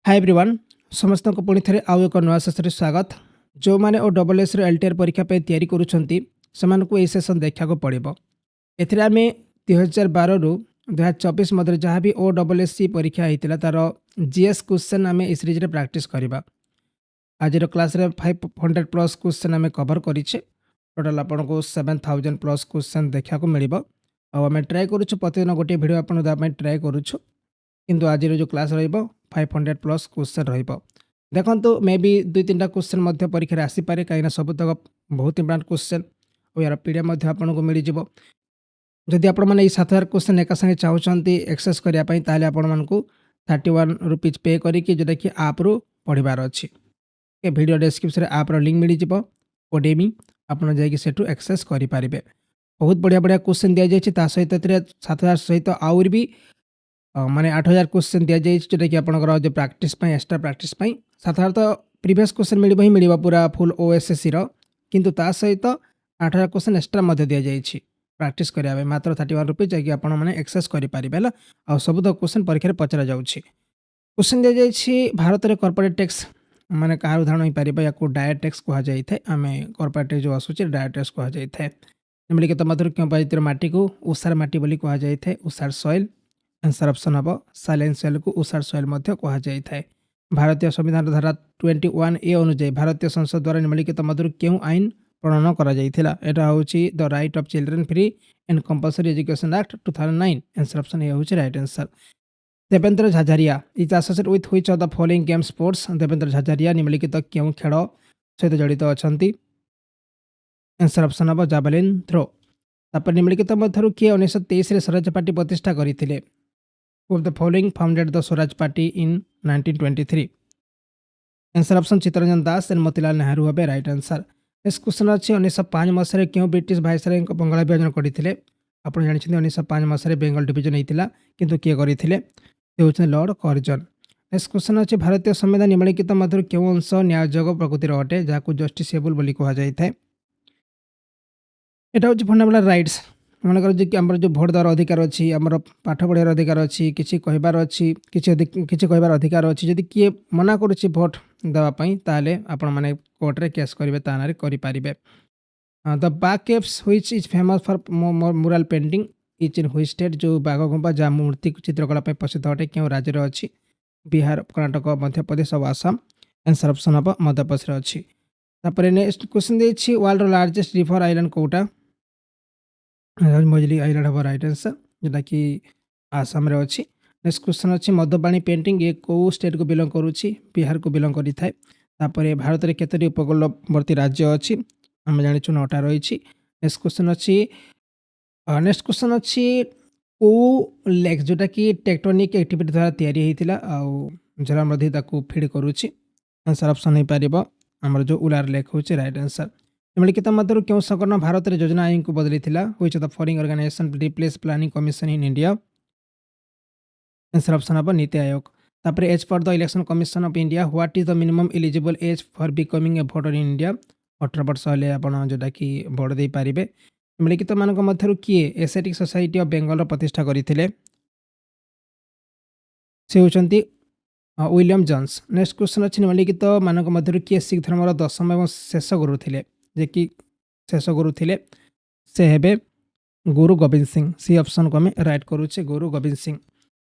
Hi everyone समस्त को पुणी थे आउ एक नया सेशन स्वागत। जो मैंने ओ डबल एस एलटीआर परीक्षा पे तैयारी करुँच से सेसन देखा पड़ो। एम 2012 रु 2024 मध्य जहाँ भी ओ डबल एस सी परीक्षा होता तार जीएस क्वेश्चन आम ए सीरीज प्राक्ट करवा। आज क्लास 500 प्लस क्वेश्चन आम कवर करें। टोटाल आपको 7000 प्लस क्वेश्चन देखा मिल। आम ट्राए करुँ प्रतिदिन गोटे भिड आप ट्राए करुँ किंतु आज जो क्लास रहा 500 प्लस क्वेश्चन देखो मे बी 2-3टा क्वेश्चन परीक्षा आसीपे कहीं सबुतक बहुत इंपोर्टेंट क्वेश्चन और यार पीडीएफ आपको मिल जाव। जदि आप 7000 क्वेश्चन एका संगे चाहते एक्सेस करने ताले आपको 31 रुपीज पे करके जोटा कि आप्रु पढ़वार अच्छी वीडियो डिस्क्रिप्शन आप्र लिंक मिल जाव ओडेमी आपड़ जाठू एक्सेस करेंगे। बहुत बढ़िया बढ़िया क्वेश्चन दि जाए सहित 7000 सहित आउर भी माने 8000 क्वेश्चन दि जाए जोटा कि आपंकर जो प्राक्ट एक्सट्रा प्राक्ट 7000 तो प्रीवियस क्वेश्चन मिल पूरा फुल ओएसएससी किंतु ता सहित 8000 क्वेश्चन एक्सट्रा दि जाए प्राक्ट करने मात्र 31 रुपीज जैसे आपने एक्सेस करेंगे है आ सब तो क्वेश्चन परीक्षा पचरा जाऊँगी। क्वेश्चन दि जाए भारत में कॉर्पोरेट टैक्स माने कहार उदाहरण हो पार या डायरेक्ट टैक्स कहुए आम कॉर्पोरेट टैक्स जो आसूँ डायरेक्ट टैक्स कहुए। निम्नलिखित मध्य क्यों प्रजातिर माटी को उषार माटी बोली कहुए उषार सॉइल। आंसर ऑप्शन हम साइलेंट सॉइल को उषार सॉइल कहुए। भारतीय संविधान धारा 21A अनुଯାयी भारतीय संसद द्वारा निम्नलिखित मध्य क्यों आईन प्रणयन करा हूँ the right of children free and compulsory education act 2009। Answer option A हूँ right answer. Devendra Jhajharia is associated with which of the following game sports. Devendra Jhajharia निम्नलिखित क्यों खेल सहित जड़ित अच्छा। आंसर ऑप्शन हम जावेलिन थ्रो। तापर निम्नलिखित मध्य किए 1923 स्वराज पार्टी प्रतिष्ठा करते। Who of the following founded the Swaraj Party in 1923? Answer option Chittaranjan Das and Motilal Nehru हे राइट आंसर। नेक्स्ट क्वेश्चन अच्छे 1905 मसीह क्यों ब्रिटिश भाईसराय बंगाल विभाजन करते। आप जानते 1905 मसीह बेंगल डिविजन होता किंतु किए करते लॉर्ड कर्जन। नेक्स्ट क्वेश्चन अच्छे भारतीय संविधान निम्नलिखित मध्य क्यों अंश न्याययोग प्रकृतिर अटे जहाँ जस्टिसेबल बोली कहुए। यहाँ हूँ फंडामेंटाल राइट्स मनकर जो आम जो भोट देवार अधिकार अच्छी आम पाठ पढ़ार अधिकार अच्छी किसी कहबार अच्छी किसी कहबार अधिकार अच्छी जदि किए मना करुच्ची भोट देवाई ताले आपण मैंने कोर्टे केस करेंगे ता करेंगे। द बाघ caves which is famous for mural painting is in which state. जो बाघ गुंफा जहाँ मूर्ति चित्रकला प्रसिद्ध अटे क्यों राज्य अच्छी बिहार कर्णाटक मध्य प्रदेश और आसाम। आंसर ऑप्शन हम मध्य प्रदेश अच्छी। तापर नेक्स्ट क्वेश्चन देखिए वर्ल्ड लार्जेस्ट रिवर आइलैंड कोटा। मजली आइलैंड हम राइट आंसर जोटा कि आसाम रे अच्छी। नेक्स्ट क्वेश्चन अच्छी मधुबाणी पेंटिंग ये कौ स्टेट को बिलंग करुच्ची बिहार को बिलंग करें। तापर भारत में केतोटी उपकूलवर्ती राज्य अच्छी आम जानी 9टा रही। नेक्स्ट क्वेश्चन अच्छी कौ लेक जोटा कि टेक्टोनिक एक्टिविटी द्वारा तैयारी होता जरा मध्य फीड करुच्ची। आंसर ऑप्शन हो पार आमर जो उलार लेक हूँ राइट आंसर। निम्नलिखित मध्य क्यों संगठन भारत में योजना आयोग को बदली which of the following organisation replace planning commission in India. Answer option हम नीति आयोग। तापर as per the election commission of India what is the minimum eligible age for becoming a voter in India. 18 वर्ष हेल्ले आप जोटा कि vote दे पारे। निम्नलिखित मान मध्य किए एस्थेटिक सोसाइटी ऑफ बेंगल प्रतिष्ठा करते से होती विलियम जोन्स। नेक्स्ट क्वेश्चन अच्छे निम्नलिखित मान मध्य किए सिख धर्मर दशम और शेष गुरु थे जे कि शेष गुरु थे से हेबे गुरु गोविंद सिंह। सी ऑप्शन को आम राइट करुचे गुरु गोविंद सिंह।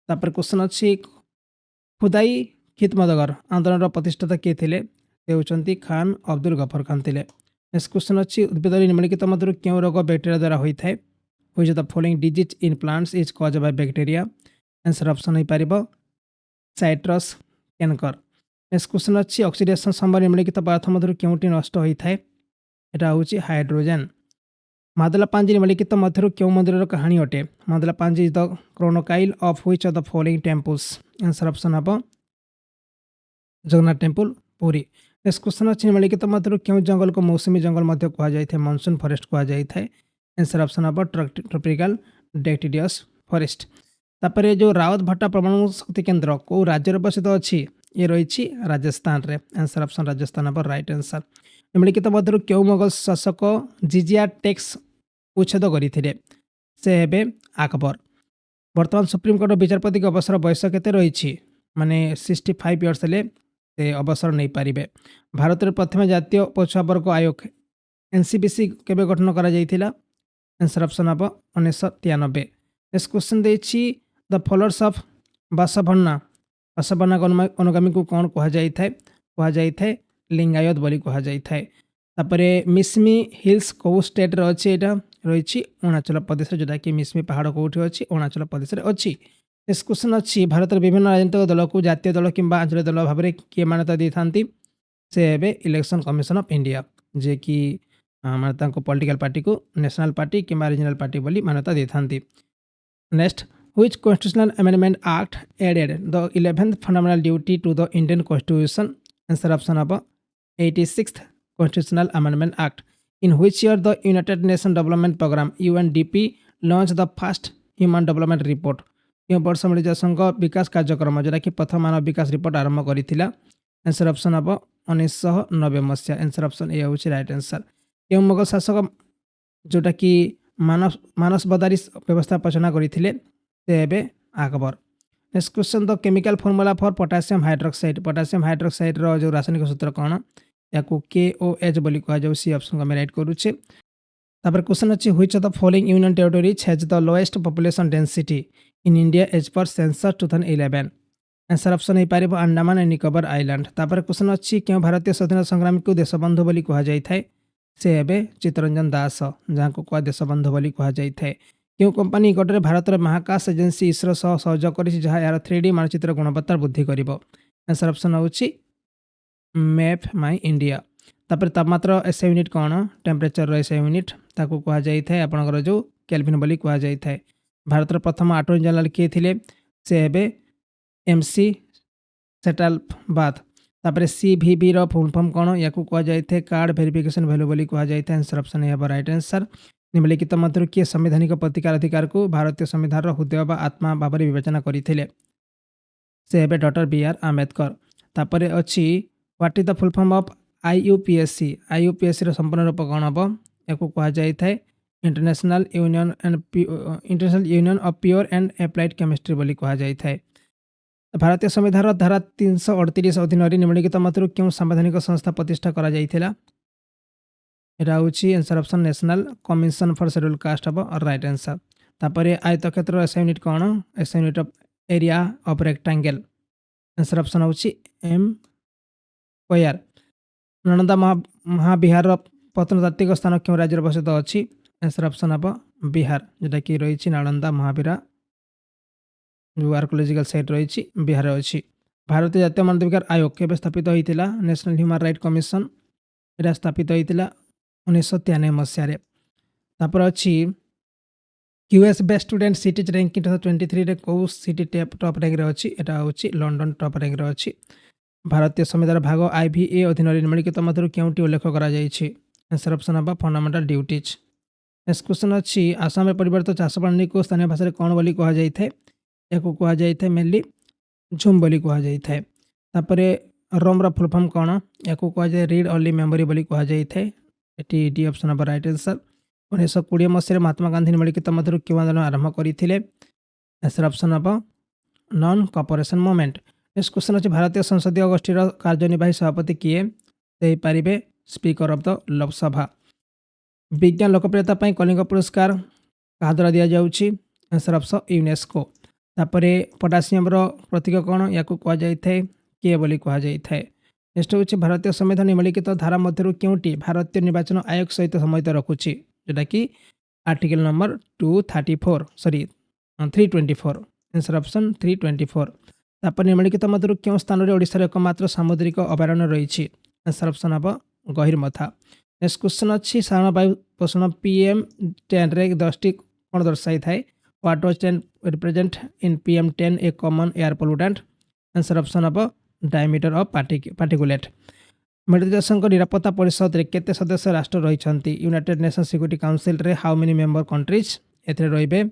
तापर क्वेश्चन अच्छी खुदाई खिदमतगर आंदोलन प्रतिष्ठाता किए थे से होती खान अब्दुल गफर खान थे। नेक्स्ट क्वेश्चन अच्छी उद्भिद निम्नलिखित मध्य क्यों रोग बैक्टेरिया द्वारा होता है which of the following disease in plants is caused by bacteria. Answer option हो पार साइट्रस कैंकर। नेक्स्ट क्वेश्चन अच्छी ऑक्सीडेशन समय निम्नलिखित पदार्थ मध्य क्योंटी नष्ट होता है यहाँ हूँ हाइड्रोजेन। मादलापांजी निम्नलिखित मध्य क्यों मंदिर कहानी अटे। Madalapanji is the chronicle of which of the following temples. Answer option हम Jagannath temple Puri. Next question अच्छे निम्नलिखित मध्य क्यों जंगल को मौसमी जंगल कहुए मानसून फॉरेस्ट कहुए। आंसर ऑप्शन हम ट्रॉपिकल डेक्टिडियस फॉरेस्ट। तापर जो रावत भट्टा परमाणु शक्ति केन्द्र को राज्य अवस्थित अच्छी ये रही राजस्थान रे। आंसर ऑप्शन राजस्थान पर राइट आंसर। निम्नलिखित मध्य क्यों मुगल शासक जिजिया टैक्स उच्छेद करते से हेबे अकबर। वर्तमान सुप्रीमकोर्ट विचारपति अवसर बयस केते रही माने 65 इयर्स हेले से अवसर नहीं पारिबे। भारत प्रथम जातीय पछुआ वर्ग आयोग एनसीबीसी केबे गठन करा जाइथिला? आंसर ऑप्शन अब 1993। नेक्स्ट क्वेश्चन देछि the followers of Basavanna Basavanna अनुगामी को कौन कहा जाइथाय? कहा जाइथाय लिंगायत बोली कहा जाइथाय। तापरे मिसमी हिल्स को स्टेट रे अछि? एटा रहिछि अरुणाचल प्रदेश रे, जोटा कि मिसमी पहाड़ कोठी अछि? अरुणाचल प्रदेश रे अछि। नेक्स्ट क्वेश्चन अछि भारत विभिन्न राजनीतिक दल को जातीय दल किंबा आंचलिक दल भाव में किए मान्यता देथांती? से हेबे इलेक्शन कमिशन ऑफ इंडिया, जे कि माने पॉलिटिकल पार्टी को नेशनल पार्टी किंबा रीजनल पार्टी बोली मान्यता देथांती। Next, which constitutional amendment act added the 11th fundamental duty to the Indian constitution? Answer option अब 86th constitutional amendment act. In which year the United Nation development programme UNDP launch the first human development report? क्यों वर्ष मिल जासंघ विकास कार्यक्रम जोटा कि प्रथम मानव विकास report आरंभ करथिला? Answer option अब 1990 मसीहा। आंसर ऑप्शन ए होछि राइट आंसर। क्यों मुगल शासक जोटा कि मानस बदारी व्यवस्था प्रचना करथिले? से हेबे Akbar. Next question the chemical formula for potassium hydroxide? Potassium hydroxide रो जो रासायनिक सूत्र कौन? याकू KOH बोली कहा जाउ। सी ऑप्शन को मैं राइट करूचे। तापर क्वेश्चन अछि which of the following union territories has the lowest population density in India as per census 2011? Answer option हो पारिबो अंडमान एंड निकोबर आइलैंड। तापर क्वेश्चन अछि क्यों भारतीय स्वाधीनता संग्रामी को देशबंधु बोली कहा जाइथाय? से हेबे चित्तरंजन दास, जहाँ को कहा देशबंधु बोली कहा जाइथाय। क्यों कंपनी निकटरे भारत महाकाश एजेंसी इसरो सह सहयोग करिछि जहाँ यार 3D मानचित्र गुणवत्ता वृद्धि करिबो? आंसर ऑप्शन होछि मैप माई इंडिया। तापर तापमात्रा एसआई यूनिट कौन? टेम्परेचर एसआई यूनिट ताकू कहा जाइथाय आपनकर जो केल्विन बोली कहा जाइथाय। भारत प्रथम अटॉर्नी जनरल किए थिले? से हेबे MC सेटालबाथ। तापर CVV रो फुल फॉर्म कौन? याकू कहा जाइथाय कार्ड वेरिफिकेशन वैल्यू बोली कहा जाइथाय। आंसर ऑप्शन ए हेबो राइट आंसर। निम्नलिखित मध्य किए संवैधानिक प्रतिकार अधिकार को भारतीय संविधान हृदय बा आत्मा भाव में विवेचना करथिले? से हेबे डॉक्टर BR आंबेडकर। तापर अछि what is the full form of IUPAC? IUPAC रो संपूर्ण रूप कौन हबो? याकू कहा जाइथाय international union of pure and applied chemistry बोली कहा जाइथाय। भारतीय संविधान धारा 338 अधीन निम्नलिखित मध्य क्यों संवैधानिक संस्था प्रतिष्ठा करा जाइथिला? एटा होछि answer option national commission for schedule caste हबो राइट आंसर। तापर आयतक्षेत्र एसआई यूनिट कौन? SI unit of area of rectangle. Answer option होछि M स्क्वायर। नलंदा महाविहार प्रत्नतात्विक स्थान क्यों राज्य अवस्थित अछि? आंसर ऑप्शन अब बिहार, जोटा कि रही नालंदा महावीरा जो आर्कोलॉजिकल साइट रही बिहार अच्छी। भारतीय जातीय मानवाधिकार आयोग केबे स्थापित होइतिला? नेशनल ह्यूमन राइट कमिशन एटा स्थापित होइतिला 1993 मसीह। तापर अच्छी US best student cities ranking 2023 रे को सिटी टॉप रैंक रे अछि? एटा होछि लंडन टॉप रैंक रे अछि। भारतीय संविधान भाग IVA अधीन निम्नलिखित मध्य क्योंटी उल्लेख करा जाइछि? आंसर ऑप्शन अब फंडामेंटल ड्यूटीज। नेक्स्ट क्वेश्चन अच्छी आसाम में परिवर्तित चाष प्रणाली को स्थानीय भाषा कौन बोली कहा जाइथाय? याकू कहा जाइथाय मेनली झुम बोली कहा जाइथाय। तापरे रोमर फुल फॉर्म कौन? याकू कहा जाए रीड ओनली मेमोरी बोली कहा जाइथाय। एटी डी ऑप्शन अब राइट आंसर। 1920 मसीह महात्मा गांधी निम्नलिखित मध्य क्यों आंदोलन आरंभ करथिले? आंसर ऑप्शन अब non cooperation movement. Next question अच्छे भारतीय संसदीय गोष्ठीर कार्यनिर्वाही सभापति किए? से पारिबे स्पीकर ऑफ द लोकसभा। विज्ञान लोकप्रियता पर कलिंग पुरस्कार क्या द्वारा दि जाउछि? Answer option UNESCO. तापरे पोटासियम रो प्रतीक कौन? याकू कहा जाइथाय के बोली कहा जाइथाय। नेक्स्ट होछि भारतीय संविधान निम्नलिखित धारा मध्यरु क्योंटी भारतीय निर्वाचन आयोग सहित संबंधित रखुछि? जोटा कि आर्टिकल नंबर 324। Answer option 324। तापर निम्नलिखित मध्यरु क्यों स्थान रे ओडिसा रे एकमात्र सामुद्रिक अभयारण्य रहिछि? आंसर ऑप्शन अब गहिरमथा। नेक्स्ट क्वेश्चन अच्छी साधारण वायु प्रदूषण PM10 रे 10टी कौन दर्शाई थाए? What does 10 represent in PM10 A common air pollutant? Answer option अब डायमीटर ऑफ पार्टिकुलेट। मिलित जातिसंघ निरापत्ता परिषद रे केते सदस्य राष्ट्र रहिछंती? यूनाइटेड नेशन सिक्योरिटी काउंसिल रे हाउ मेनी मेंबर कंट्रीज? एथरे रहिबे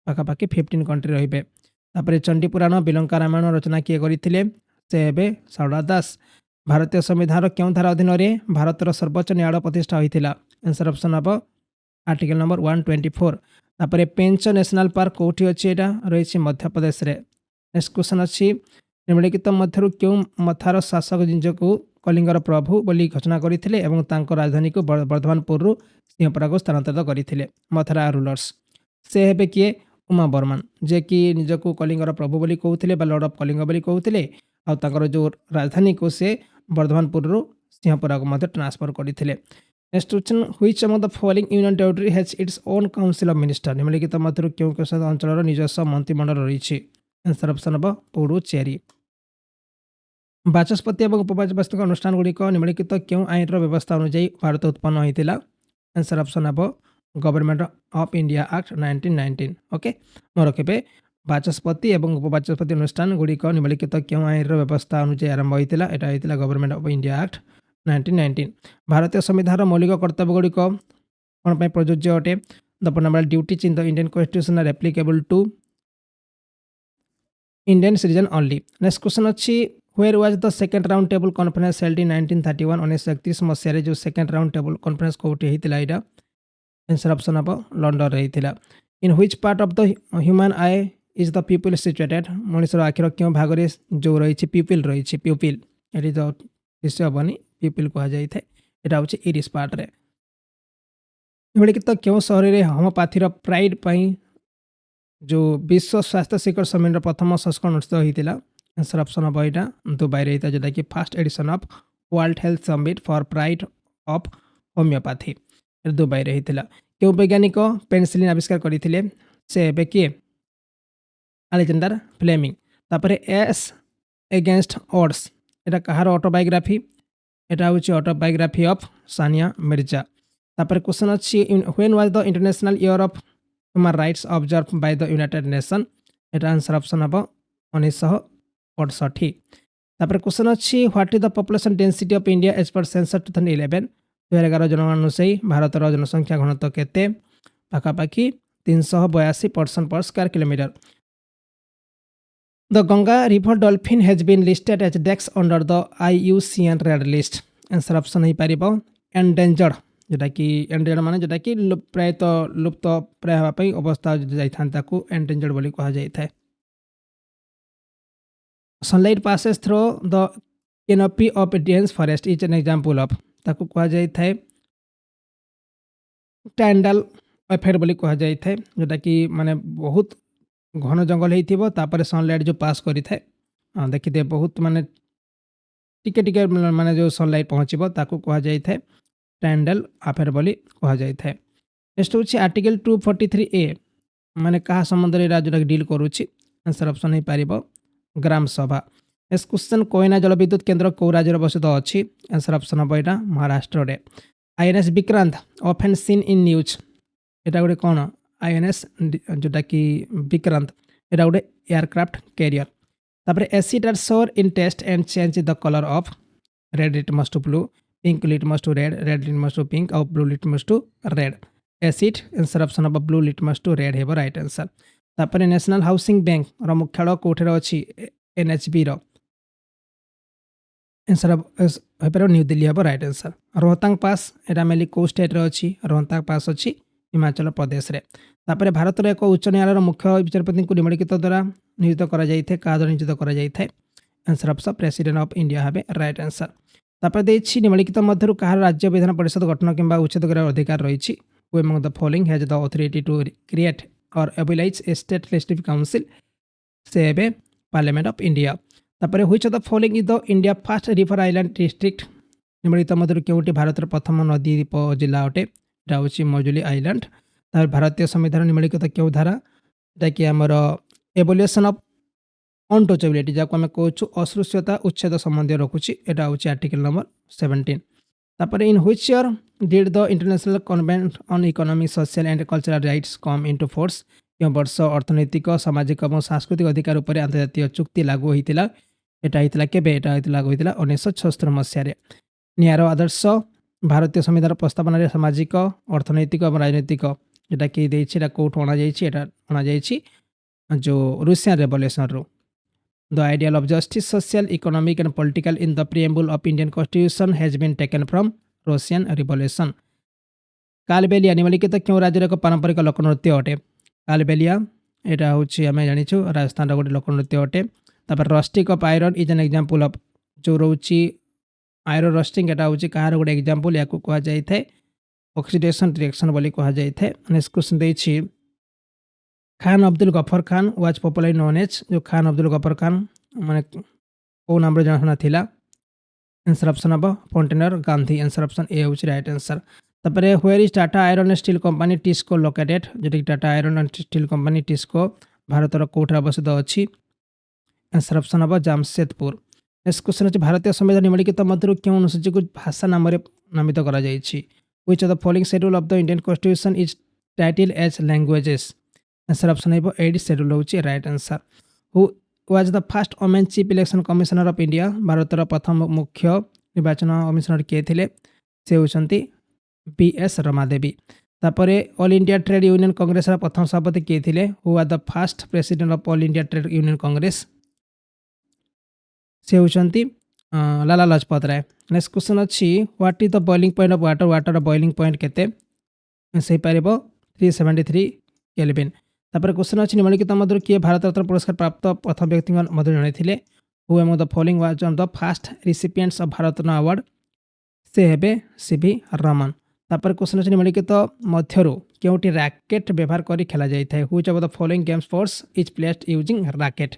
पाखापाखि 15 कंट्री रहिबे। तापरे चंडी पुराण बिलंका रामायण रचना किए करिथिले? से हेबे सारदा दास। भारतीय संविधान क्यों धारा अधीन भारतर सर्वोच्च न्यायालय प्रतिष्ठा होइथिला? आंसर ऑप्शन अब आर्टिकल नंबर 124। तापरे पेंच नेशनल पार्क कोठी अछि? एटा रहिछि मध्य प्रदेश रे। नेक्स्ट क्वेश्चन अछि निम्नलिखित मध्यरु केउं मथार शासक निजकु कलिंगर प्रभु बोली घोषणा करथिले एवं तांको राजधानी को वर्धमानपुरु सिंहपराको स्थानांतरित करथिले। मथुरा रूलर्स से हेबे किए उमा बर्मन जे कि निजकु कलिंगर प्रभु बोली कहउथिले बा लॉर्ड ऑफ कलिंग बोली कहउथिले आ तांकर जो राजधानी को से वर्धमानपुरु सिंहपराको मध्य ट्रांसफर करथिले। Next question which among the following union territory has its own council of minister निम्नलिखित मध्यरु केउं केउं अंचलर निजस्व मंत्रिमंडल रहिछि। Answer option number Puducherry. बाचस्पति और उपबाचस्पति अनुष्ठान गुड़िक निम्नलिखित क्यों आईन व्यवस्था अनुଯାयी भारत उत्पन्न होता। आंसर ऑप्शन हम government of India act 1919। Okay more केबे बाचस्पति और उपबाचस्पति अनुष्ठान गुड़िक निम्नलिखित क्यों आईन व्यवस्था अनुଯାयी आरंभ होता। यहाँ गवर्नमेंट ऑफ इंडिया एक्ट 1919। भारतीय संविधान मौलिक कर्तव्य गुड़िक कौन प्रযোज्य अटे। The fundamental duties in the Indian constitution are applicable to Indian citizen only. Next question अच्छी Where was the second round table conference held in 1931 1931 मसीह जो सेकेंड राउंड टेबल कॉन्फ्रेंस कोठी होता यहाँ। आंसर ऑप्शन हम लंडन रही। In which part of the human eye is the pupil situated मनुष्यर आखिर क्यों भाग में जो रही प्यूपिल रही प्यूपिल ये तो निश्चय हेनी प्यूपिल कह जाए यहाँ हूँ इरिस पार्ट रे। निम्नलिखित क्यों सहर में होमियोपैथी प्राइड जो विश्व स्वास्थ्य शिखर सम्मेलन प्रथम संस्करण अनुष्ठित होता। आंसर ऑप्शन हम यहाँ दुबई रही था जोटा कि first edition of world health summit for pride of homeopathy Dubai रही था। क्यों वैज्ञानिक पेनिसिलिन आविष्कार करते से एबे किए अलेक्जेंडर फ्लेमिंग। तापर एस एगेंस्ट ऑड्स एटा कहार ऑटोबायोग्राफी एटा हूँ ऑटोबायोग्राफी ऑफ सानिया मिर्जा। तापर क्वेश्चन अच्छी when was the international year of human rights observe by the United nation एटा आंसर ऑप्शन हम 1968। तापर क्वेश्चन अच्छी what is the population density of India as per census 2011 2011 जनगणना अनुसार भारत जनसंख्या घनत्व केते पाखापाखि 382 person per square kilometre. The Ganga river dolphin has been listed as dash under the IUCN red list. Answer option हो पार एंडेंजर्ड जोटा कि एंडेंजर्ड माने जोटा कि प्रायतः लुप्त प्राय होगापी अवस्था जाता एंडेंजर्ड बोली कह जाए। Sunlight passes through the canopy of dense forest is an example of ताकू कह जाए टैंडल इफेक्ट बोली कह जाए जोटा कि माने बहुत घन जंगल होता सनलाइट जो पास करी था देखिए बहुत माने टिके टिके माने जो सनलाइट पहुँचब ताकू कह जाए टैंडल अफेयर बोली कह जाए। नेक्स्ट हूँ आर्टिकल 243A माने कहा संबंध में जोटा डील करुच्ची। आंसर ऑप्शन हो पार ग्राम सभा। नेक्स्ट क्वेश्चन कोयना जलविद्युत केन्द्र कौ राज्य अवस्थित अच्छी। आंसर ऑप्शन हम यहाँ महाराष्ट्र रे। INS Vikrant often seen in news यहाँ गोटे कौन INS जोटा कि विक्रांत यहाँ गोटे एयरक्राफ्ट कैरियर। तापर acid are sour in taste and change the colour of red litmus to blue pink litmus to red litmus to pink और blue litmus to red acid. Answer option हम blue litmus to red है right answer. तापर national housing bank मुख्यालय कौटे अच्छी NHB answer हो पार new Delhi हम right answer. Rohtang पास यहाँ मेनली कौ स्टेट अच्छी रोहतांग पास अच्छी हिमाचल प्रदेश रे। तापर भारत एक उच्च न्यायालय मुख्य विचारपति को निम्नलिखित द्वारा नियोजित कर क्या द्वारा नियोजित कर answer option president of India हे राइट आंसर। तापर देखिए निम्नलिखित मध्य कहार राज्य विधान परिषद गठन किंबा उच्छेद कर अधिकार रही। Who among the following has the authority to create or abolish a state legislative council से एबे पार्लियामेंट ऑफ इंडिया। तापर which of the following is the India first river island district निम्नलिखित मध्य क्योंटी भारत प्रथम नदी द्वीप जिला अटे यहाँ हूँ मजुली आइलैंड। तार भारतीय संविधान निम्नलिखित क्यों धारा जहाँकि आमर एबोलिशन ऑफ अनटचेबिलिटी जहाँ आम कहूँ अस्पृश्यता उच्छेद संबंध रखुच्छी यहाँ हूँ आर्टिकल नंबर 17। तापर इन which year did the international convent on economic social and cultural rights come into force क्यों वर्ष अर्थनैतिक सामाजिक और सांस्कृतिक अधिकार उपर अंतर्जातीय चुक्ति लागू होता। यहाँ होता केबे यहाँ लागू होता 1976 मसीह। न्यायर आदर्श भारतीय संविधान प्रस्तावन सामाजिक अर्थनैतिक और राजनैतिक जोटा कि देखिए कौट अणा जो रूसियन रेवोल्यूशन रू the ideal of justice social economic and political in the preamble of Indian constitution has been taken from Russian revolution. Kalbelia निम्नलिखित क्यों राज्य एक पारंपरिक लोकनृत्य अटे। कालबेलिया यहाँ हूँ आम जाचु राजस्थान गोटे लोकनृत्य अटे तापर rusting of iron is an example of जो रोची आयरन रस्टिंग एटा होची कहार गोटे एग्जांपल याकू कहा जाय थाए ऑक्सीडेशन रिएक्शन बोली कहा जाय थाए। नेक्स्ट क्वेश्चन देछि Khan Abdul Ghaffar Khan was popularly known as जो खान अब्दुल गफर खान माने को नाम रे जाना थिला। आंसर ऑप्शन अब frontier Gandhi answer option A होची राइट आंसर। तापर where is Tata iron and steel company TISCO located जेटी Tata iron and steel company TISCO भारतर कोठा अवस्थित अछि। आंसर ऑप्शन अब जामशेदपुर। नेक्स्ट क्वेश्चन है भारतीय संविधान निम्नलिखित मध्य क्यों अनुसूची को भाषा नाम नामित करा जायछि which of the following schedule of the Indian constitution is title as languages. Answer option है 8 शेड्यूल होची right answer. Who was the first women chief election commissioner of India भारतर प्रथम मुख्य निर्वाचन कमिशनर किए थिले से होचंती बीएस रमादेवी। तापरे all India trade union congress प्रथम सभापति किए थिले who are the first president of all India trade union congress से होचंती लाला लाजपत राय। नेक्स्ट क्वेश्चन अच्छी what is the boiling point of water water boiling point केते से पारिबो 373 केल्विन। तापर क्वेश्चन अच्छी निम्नलिखित मध्य किए भारत रत्न पुरस्कार प्राप्त प्रथम व्यक्ति मध्य जड़े थे who among the following was on the first recipients of Bharat Ratna award से हेबे सीवी रमन। तापर क्वेश्चन अच्छी निम्नलिखित मध्यरु केउटी रैकेट व्यवहार करी खेला जाय थाए which of the following game sports is played using racket.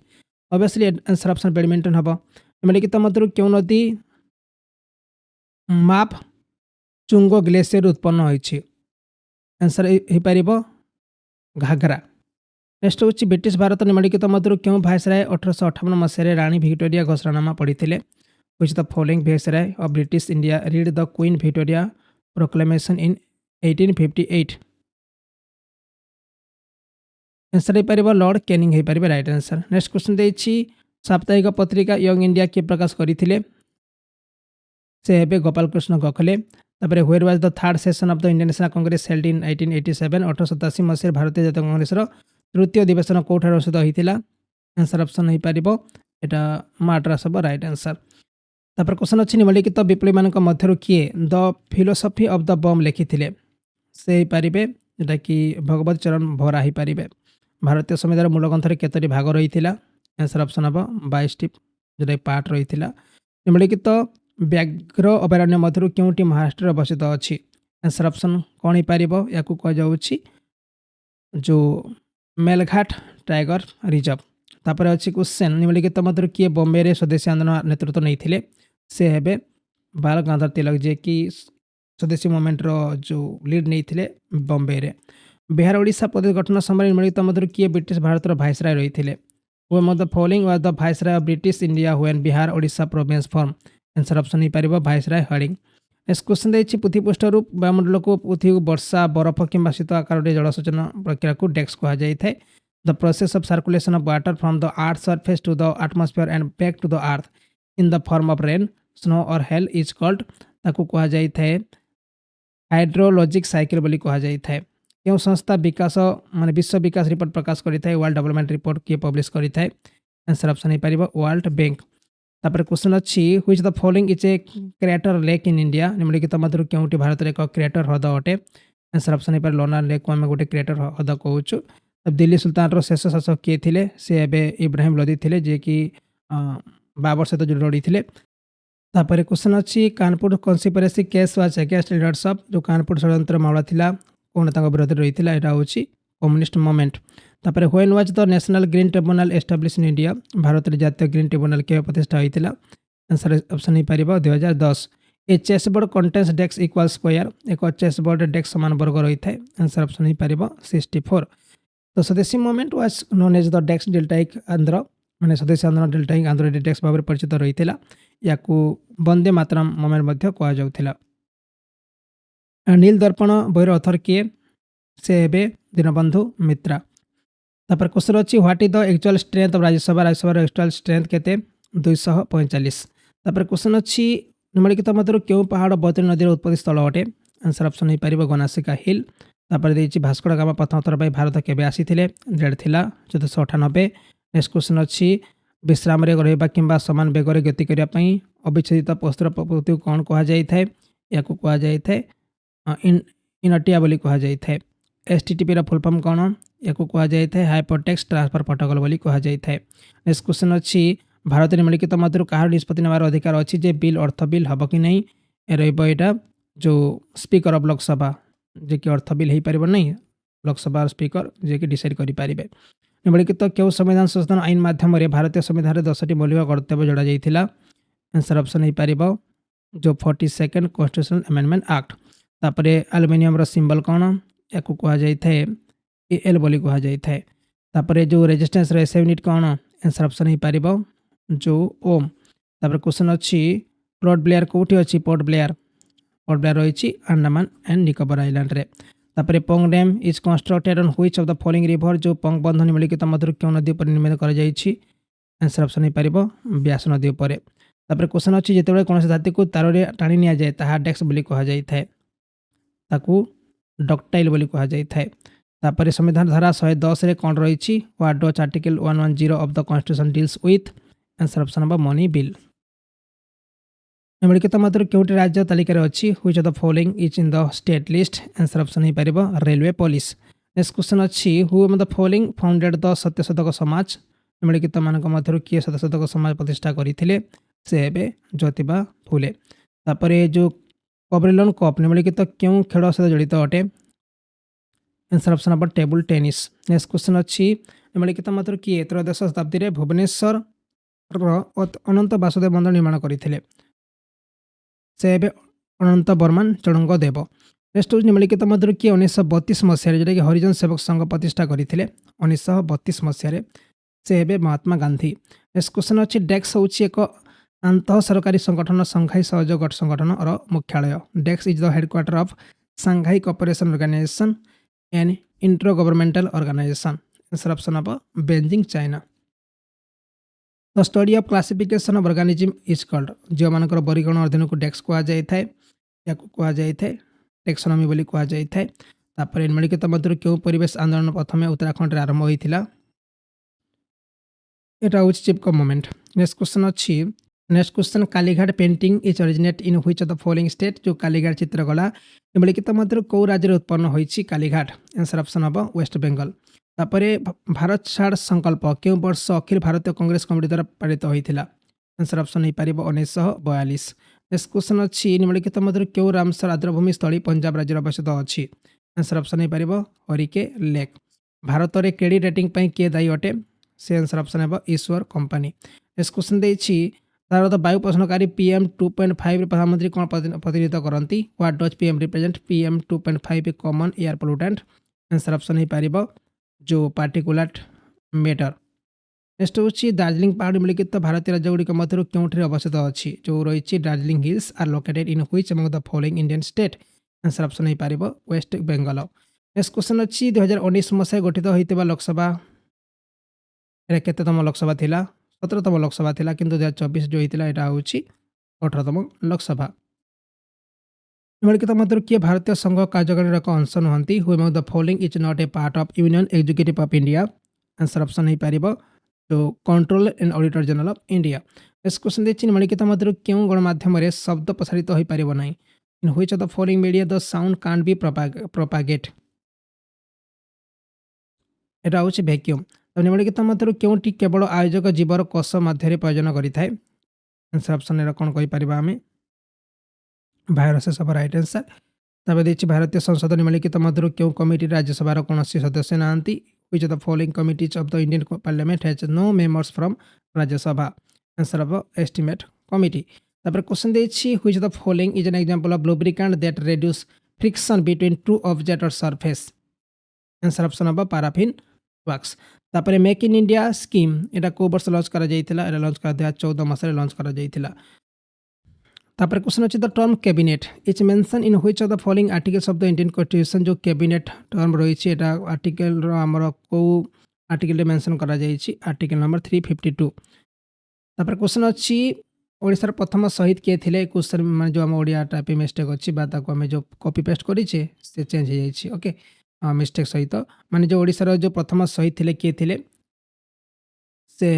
Obviously answer option badminton हबो। निम्नलिखित मध्यरु केउ नदी माप चुंगो ग्लेशियर उत्पन्न होइछि आंसर हे पारिबो घाघरा। नेक्स्ट हूँ ब्रिटिश भारत निम्नलिखित मध्य क्यों भाइसराय 1858 मसीह राणी विक्टोरिया घोषणानामा पढ़ी which the following viceroy of British India read the Queen Victoria proclamation in 1858। Answer हो लॉर्ड कैनिंग हो पारे राइट आंसर। नेक्स्ट क्वेश्चन देछि साप्ताहिक पत्रिका यंग इंडिया किए प्रकाश करथिले से हेबे गोपाल कृष्ण गोखले। तापर where was the third session of the Indian national Congress held in 1887 1887 मसीह भारतीय जातीय कांग्रेस तृतीय अधिवेशन कोठार अनुष्ठित होता। आंसर ऑप्शन हो पार एटा माड्रास हम राइट आंसर। तापर क्वेश्चन अच्छी निम्नलिखित विप्लवी मान मध्य किए द फिलोसफी ऑफ द बम लिखिथिले से पारे जोटा कि भगवत चरण भरा हो पारे। भारतीय संविधान मूल ग्रंथ केतोटी भाग रही आंसर ऑप्शन हम 22टी जोटा पार्ट रही। निम्नलिखित व्याघ्र अभयारण्य मध्य क्योंटी महाराष्ट्र अवस्थित अच्छी आंसर ऑप्शन कौन हो पार या कहुँ जो मेलघाट टाइगर रिजर्व। तापर अच्छी क्वेश्चन निम्नलिखित मध्य किए बॉम्बे रे स्वदेशी आंदोलन नेतृत्व नहीं से हेबे बाल गंगाधर तिलक जे कि स्वदेशी मूवमेंट रो जो लीड नहीं थे बॉम्बे रे। बिहार ओडिशा प्रदेश गठन समय निम्नलिखित मध्य किए ब्रिटिश भारत भाइसराय रही थे one of the following was the viceroy of British India when Bihar Odisha province form. Answer option हो पार भाइसराय हर्डिंग। नेक्स्ट क्वेश्चन देखिए पृथ्वी पृष्ठर वायुमंडल को पृथ्वी को वर्षा बरफ कि शीत आकार जलसेचन प्रक्रिया को डेक्स कहुए। The process of circulation of water from the earth surface to the atmosphere and back to the earth in the form of rain snow और हेल इज कॉल्ड ताकू कहुए हाइड्रोलॉजिक साइकिल बोली कहुए। क्यों संस्था विकास माने विश्व विकास रिपोर्ट प्रकाश करें वर्ल्ड डेवलपमेंट रिपोर्ट किए पब्लिश करें। आंसर ऑप्शन हो पार वर्ल्ड बैंक। तापर क्वेश्चन अच्छी which the following is a creator lake in India निम्नलिखित मध्य क्योंटी भारत एक क्रिएटर हृद अटे। आंसर ऑप्शन हो पार लोनार लेक को आम गोटे क्रिएटर हृद कहूँ। दिल्ली सुल्तान शेष शासक किए थे से इब्राहिम लोदी थे जे कि बाबर सहित जो लड़ी थे। तापर क्वेश्चन अच्छी Kanpur conspiracy case was against leaders of जो कानपुर षड्यंत्र मामला था कौन विरोध रही है यहाँ हूँ कम्युनिस्ट मूवमेंट। तापर when was the national green tribunal establish in India Bharat जातीय ग्रीन ट्रिब्यूनल के प्रतिष्ठा होता। आंसर ऑप्शन हो पार 2010। A chess board contains dash equal square एक चेस बोर्ड डेस्क समान वर्ग रही है। आंसर ऑप्शन हो पार 64। तो Swadeshi movement was known as the dash deltaic Andhra माने स्वदेशी आंदोलन डेल्टाइक आंध्र डेस्क भाव में परिचित रही है या वंदे मातरम मूवमेंट कहुला। नील दर्पण बहिर अथर किए से हेबे दीनबंधु मित्रा। तापर क्वेश्चन अच्छी what is the actual strength of Rajya Sabha actual strength केते 245। तापर क्वेश्चन अच्छी निम्नलिखित मध्य क्यों पहाड़ बैतरणी नदी उत्पत्ति स्थल अटे। आंसर ऑप्शन हो पार गनासिका हिल। तापर देछि भास्कर गामा प्रथम थर पर भारत केबे आसीथिले डेट थिला 1498। नेक्स्ट क्वेश्चन अच्छी विश्राम रे रहबा किंबा समान बेगर गति करिया पई अविच्छेदित पस्त्र प्रकृति कौन कहा जाय थाए या कहा जाय थाए इनटिया बोली कहा जाय थाए। एसटीटीपी रा फुल फॉर्म कौन या कह जाए हाइपरटेक्स्ट ट्रांसफर प्रोटोकॉल बोली कह जाए। नेक्स्ट क्वेश्चन अच्छी भारत निम्नलिखित मध्य कहार निष्पत्ति नेबार अधिकार अच्छी जे बिल अर्थ बिल हम कि नहीं रहा जो स्पीकर ऑफ लोकसभा जे कि अर्थ बिल हो पार नहीं लोकसभा स्पीकर जे कि डिसाइड करें। निम्नलिखित क्यों संविधान संशोधन आईन माध्यम भारतीय संविधान 10टी मौलिक कर्तव्य जोड़ा जाता। आंसर ऑप्शन हो पार जो 42nd कॉन्स्टिट्यूशनल अमेंडमेंट एक्ट। तापर एल्युमिनियम सिंबल कौन या कह जाए एल बोली कह जाए। तापर जो रेजिस्टेंस एसआई यूनिट कौन आंसर ऑप्शन हो पार जो ओम। तापर क्वेश्चन अच्छी पोर्ट ब्लेयर कौटी अच्छी पोर्ट ब्लेयर रही अंडमान एंड निकोबर आइलैंड रे। तापर पंग dam is constructed on which of the following river जो पंग बंध निम्नलिखित मध्य क्यों नदी पर निर्मित कर आंसर ऑप्शन हो पार व्यास नदी उपर। तापर क्वेश्चन अच्छी जिते कौन धातु को तार टाणी नि जाए ताहा डेक्स बोली कह जाए डक्टाइल बोली कह जाए। तापर संविधान धारा 110 रे कौन रही what does article 110 of the constitution deals with answer option हम मनी बिल। निम्नलिखित मध्य क्योंटी राज्य तालिकार अच्छी which of the following is in the state list answer option हो पार रेलवे पुलिस। नेक्स्ट क्वेश्चन अच्छी who among the following founded the Satyashodhak Samaj निम्नलिखित मान मध्य किए सत्यशोधक समाज प्रतिष्ठा करते से हे ज्योतिबा फुले। तापर जो कबरेलन कप निम्नलिखित क्यों खेल सहित जड़ित अटे आंसर ऑप्शन हम टेबल टेनिस। नेक्स्ट क्वेश्चन अच्छी निम्नलिखित मध्य किए त्रयोदश शताब्दी में भुवनेश्वर अनंत वासुदेव मंदिर निर्माण करते से हे अनंत बर्मान चड़ंगदेव। नेक्स्ट हूँ निम्नलिखित मध्य किए 1932 मसीह जोटा कि हरिजन सेवक संघ प्रतिष्ठा करते 1932 मसीह से हे महात्मा गांधी। नेक्स्ट क्वेश्चन अच्छी डेक्स हूँ एक आंतः सरकारी संगठन संघाई सहयोग संगठन और मुख्यालय। डेक्स is the headquarter of Shanghai cooperation organisation and intergovernmental organisation answer option of Beijing China. The study of classification of organism is called जो मानकर वर्गीकरण अध्ययन को डेक्स कह जाए या कह जाए टेक्सोनॉमी बोली कह जाए। तापर निम्नलिखित मध्य क्यों परिवेश आंदोलन प्रथम उत्तराखंड रे आरंभ होता एटा हूँ चिपको मोमेंट। नेक्स्ट क्वेश्चन अच्छी next question Kalighat painting is originate in which of the following state जो कालीघाट चित्रकला निम्नलिखित मध्य कौ राज्य उत्पन्न होती कालीघाट आंसर ऑप्शन हम वेस्ट बेंगल। तापर भारत छाड़ संकल्प क्यों वर्ष अखिल भारतीय कांग्रेस कमिटी द्वारा पारित होता आंसर ऑप्शन हो पार 1942। नेक्स्ट क्वेश्चन अच्छी निम्नलिखित मध्य क्यों रामसर आर्द्रभूमि स्थली पंजाब राज्य अवस्थित अच्छी आंसर ऑप्शन हो पार हरिके लेक। भारत में क्रेडिट रेटिंग किए दायी अटे से आंसर ऑप्शन है ईश्वर कंपनी। नेक्स्ट क्वेश्चन देखिए भारत वायु प्रदूषणकारी PM 2.5 प्रधानमंत्री कौन प्रतिनिधित्व करती what does PM represent PM 2.5 common air pollutant answer option हो पार जो पार्टिकुलेट मैटर। नेक्स्ट हूँ दार्जिलिंग पहाड़ निम्नलिखित भारतीय राज्यगुड़िक मध्य क्योंठे अवस्थित अच्छी जो रही Darjeeling hills are located in which among the following Indian state answer option हो पार वेस्ट बेंगल। नेक्स्ट क्वेश्चन अच्छी 2019 मसीह गठित होता लोकसभा केतम लोकसभा थिला 17तम लोकसभा थिला किंतु 2024 जो होता यहाँ हूँ 18तम लोकसभा। निम्नलिखित मध्य किए भारतीय संघ कार्यकारिणी एक अंश नुहति who among the following is not a part of union executive of India answer option हो पार जो controller and auditor general of India. Next question देखिए निम्नलिखित मध्य क्यों गणमाध्यम शब्द प्रसारित हो पार ना इन which of the following media the sound can't be propagate यहाँ हूँ वैक्यूम। तो निम्नलिखित मध्य क्योंटी केवल आयोजक जीवर कोष मध्य प्रयोजन करें आंसर ऑप्शन कौन कहीपर आम भाइरसेस ऑफ राइट आंसर। तब देखिए भारतीय संसद निम्नलिखित मध्य क्यों कमिटी राज्यसभा कौन सदस्य ना which of the following committees of the Indian parliament has no members from Rajya Sabha answer of estimate committee. तब क्वेश्चन देखिए which of the following is an example of lubricant that reduce friction between two object और surface answer option of paraffin wax. तापर make in India scheme यहाँ को वर्ष launch करा जाइथिला launch कर 2014 मसीह launch करा जाइथिला। तापर क्वेश्चन अच्छी the term cabinet is mention in which of the following articles of the Indian constitution जो कैबिनेट टर्म रही आर्टिकल आमर को आर्टिकल मेंशन करा जाइछि आर्टिकल नंबर 352। तापर क्वेश्चन अच्छी ओडिशार प्रथम शहीद किए थे क्वेश्चन मान जो आम ओडिया टाइपिंग मिस्टेक अच्छी आम जो कॉपी पेस्ट करेंगे से चेंज हो जाइए ओके मिस्टेक सहित माने जो ओडिशार जो प्रथम शहीद थे किए थे से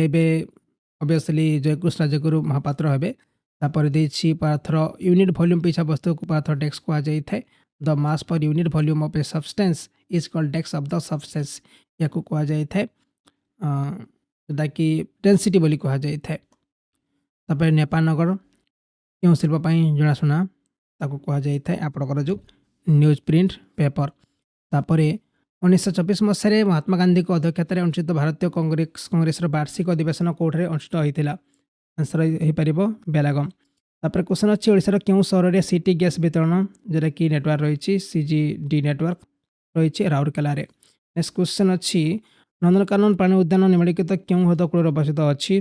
ऑब्वियसली जयकृष्ण राजगुरु महापात्र हे। तापर देखिए पाथर यूनिट वॉल्यूम पिछा वस्तु को पाथर डेक्स कह जाए the mass per unit volume of a substance is called dash of the substance या कहा जाए जोटा कि डेनसीटी बोली कहा जाए। नेपाल नगर क्यों शिल्प जनाशुना ताकू कहा जाए आपणकर जो न्यूज प्रिंट पेपर। तापर 1924 मसीह महात्मा गांधी अध्यक्षतार अनुष्ठित भारतीय कांग्रेस वार्षिक अधिवेशन कौटे अनुष्ठित होता। आंसर हो पार बेलागम। तापर क्वेश्चन अच्छी ओडिशार क्यों सहर में सिटी गैस वितरण जोटा कि नेटवर्क रही CGD नेटवर्क रही राउरकेला। नेक्स्ट क्वेश्चन अच्छी नंदनकानन प्राणी उद्यान निम्नलिखित क्यों हृद कूल अवस्थित अच्छी।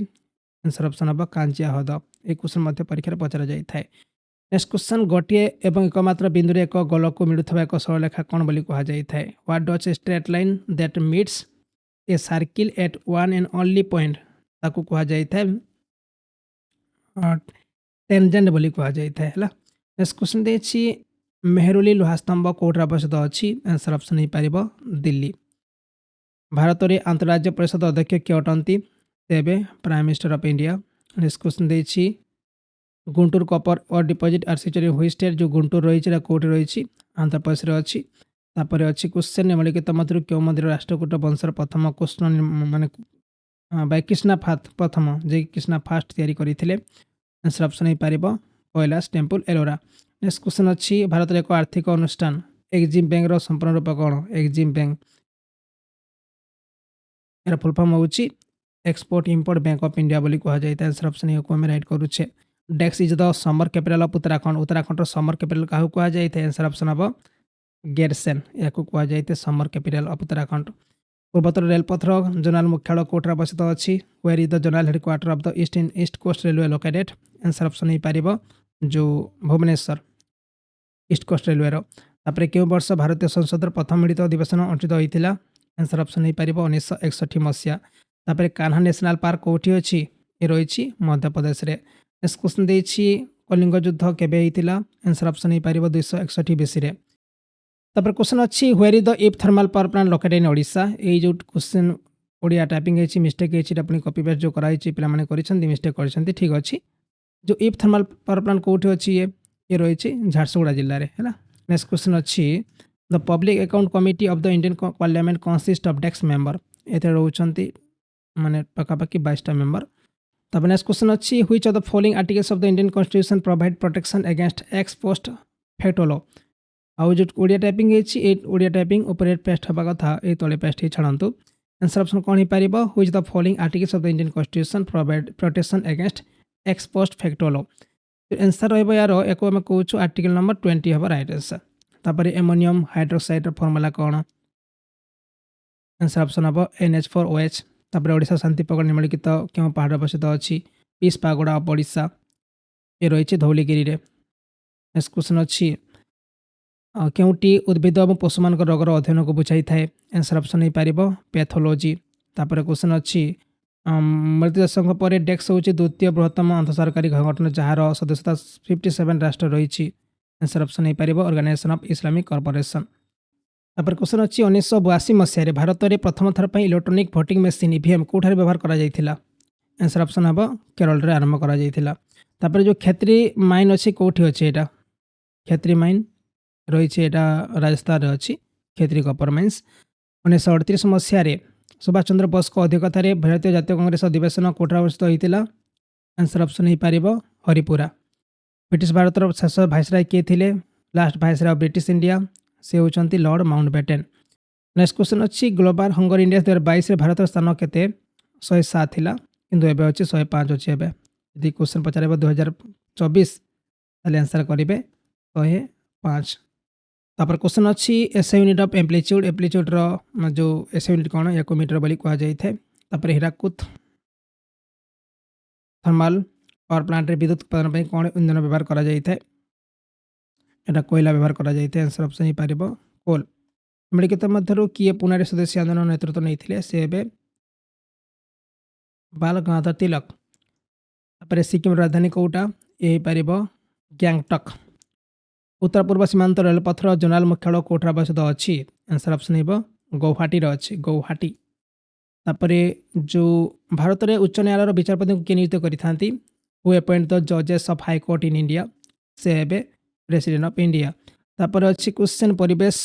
आंसर ऑप्शन हम कांचिया हृद। एक क्वेश्चन परीक्षा पचरा जाए। नेक्स्ट क्वेश्चन गोटे एवं एकमात्र बिंदु एक गोलक मिलूवा एक सरलरेखा कौन बोली कहा जाए। What does a straight line that meets a circle eight one and only point ताकू कहा जाए टेंजेंट बोली कहा जाए है। नेक्स्ट क्वेश्चन देखिए मेहरुली लुहास्तंभ कौट अवस्थित अच्छी। आंसर ऑप्शन हो पार दिल्ली। भारत में अंतर्राज्य परिषद अध्यक्ष किए अटंती तेबे prime minister of India. Next question देखिए Guntur copper or deposit are situated in which state जो गुंटूर रही कौटे रही आंध्र प्रदेश अच्छी। तापर अच्छी क्वेश्चन निम्नलिखित मध्य क्यों मंदिर राष्ट्रकूट वंशर प्रथम कृष्ण माने बाय कृष्णाफात प्रथम जे कृष्णाफास्ट तैयारी करते। आंसर ऑप्शन हो पार Kailash temple Ellora. Next question अच्छी भारत एक आर्थिक अनुष्ठान एक्जिम बैंक संपूर्ण रूप कौन। एक्जिम बैंक यार फुल फॉर्म होची export import bank of India बोली कहा जाए। आंसर ऑप्शन को राइट करुचे। डेक्स is the summer capital of Uttarakhand. Uttarakhand summer capital क्या कहा जाए। आंसर ऑप्शन हम गेरसेन या कहा जाए समर कैपिटल ऑफ उत्तराखंड। पूर्वोत्तर रेलपथर जोनाल मुख्यालय कोठा अवस्थित अच्छी। Where is the zonal headquarter of the East Coast railway located. Answer option हो पार जो भुवनेश्वर ईस्ट कोस्ट रेलवे। तापर क्यों वर्ष भारतीय संसद प्रथम मिलित अधिवेशन अनुष्ठित होता। आंसर ऑप्शन हो पार 1961 मसीहा। तापर कान्हा नेशनल पार्क कौटी अच्छी ये रही मध्य प्रदेश में। नेक्स्ट क्वेश्चन देखिए कलिंग युद्ध केबे होता। आंसर ऑप्शन हो पार 261 BC। तापर क्वेश्चन अच्छी where is the if thermal power plant located in Odisha. ये जो क्वेश्चन ओडिया टाइपिंग है मिस्टेक है अपनी कॉपी पेस्ट जो कराई पे मिस्टेक कर ठीक अच्छी। जो इफ थर्माल पावर प्लांट कौटी अच्छी ये रही झारसुगुड़ा जिले में है। नेक्स्ट क्वेश्चन अच्छी the public account committee of the Indian parliament consist of desk member. ये रोचे माने पखापाखि 22टा मेंबर। तब नेक्स्ट क्वेश्चन अच्छी which of the following articles of the Indian constitution provide protection against ex post facto law. आउ जो Odia typing है Odia typing ऊपर paste हवा कथा ये तले पेस्ट ही छाड़ू। आंसर ऑप्शन कौन हो पार which the following articles of the Indian constitution provide protection against ex post facto law. Answer रही यार एक आम कहूँ आर्टिकल नंबर 20 हम राइट आंसर। तापर एमोनियम हाइड्रोक्साइड फर्मुला कौन। आंसर ऑप्शन हम NH4OH। तापर ओडिशा शांति पगड़ निम्नलिखित क्यों पहाड़ अवस्थित अच्छी। पीस पागोड़ा ऑफ ओडिशा ये रही धौलीगिरी। नेक्स्ट क्वेश्चन अच्छी क्योंटी उद्भिद और पशु मान रोगर अध्ययन को बुझाई थाए। आंसर ऑप्शन हो पार पैथोलॉजी। तापर क्वेश्चन अच्छी मृत्यु संघ पर डेक्स हूँ द्वितीय बृहत्तम अंत सरकारी संगठन जार सदस्यता 57 राष्ट्र रही। आंसर ऑप्शन हो पार ऑर्गेनाइजेशन ऑफ इस्लामिक कॉर्पोरेशन। तापर क्वेश्चन अच्छी 1982 मसीह भारत में प्रथम थर पर इलेक्ट्रोनिक भोटिंग मेसीन EVM कौटे व्यवहार कर। आंसर ऑप्शन हम केरल में आरंभ कर। जो खेत्री माइन अच्छी कौटी अच्छे यहाँ खेत्री माइन रही राजस्थान अच्छी खेत्री कपर माइन्स। 1938 मसीह सुभाष चंद्र बोस अध्यक्षतार भारतीय जातीय कांग्रेस अधिवेशन कौटे अवस्थित होता। आंसर ऑप्शन हो पार हरिपुरा। ब्रिटिश भारत शेष भाइसराय किए थे लास्ट भाइसराय ऑफ ब्रिटिश इंडिया से होती लॉर्ड माउंटबेटन। नेक्स्ट क्वेश्चन अच्छी ग्लोबल हंगर इंडिया 2022 भारत स्थान केते 107 थिला किंतु एबे अच्छी 105 अच्छी। एबे यदि क्वेश्चन पचारे 2024 ताले आंसर करेंगे 105। तापर क्वेश्चन अच्छी SI unit of amplitude. Amplitude जो एसआई यूनिट कौन या मीटर बोली कहा जाए। तापर हीराकुद थर्माल पावर प्लांट विद्युत उत्पादन पर कौन इंधन व्यवहार करा जाए। यहाँ कोयला व्यवहार करा जाए। आंसर ऑप्शन हो पार कोल। निम्नलिखित मध्य किए पुणे स्वदेशी आंदोलन नेतृत्व नहीं से बाल गंगाधर तिलक। तापर सिक्किम राजधानी कौटा ये पार गैंगटक। उत्तर पूर्व सीमांत रेलपथर जोनाल मुख्यालय कौटे अवस्थित अच्छी। आंसर ऑप्शन हो गौहाटी अच्छी गौहाटी। तापर जो भारत में उच्च न्यायालय विचारपति को किए नियुक्त करी हु अपॉइंट द जजेस of high court in India से प्रेसिडेंट ऑफ इंडिया। तापर अच्छी क्वेश्चन परिवेश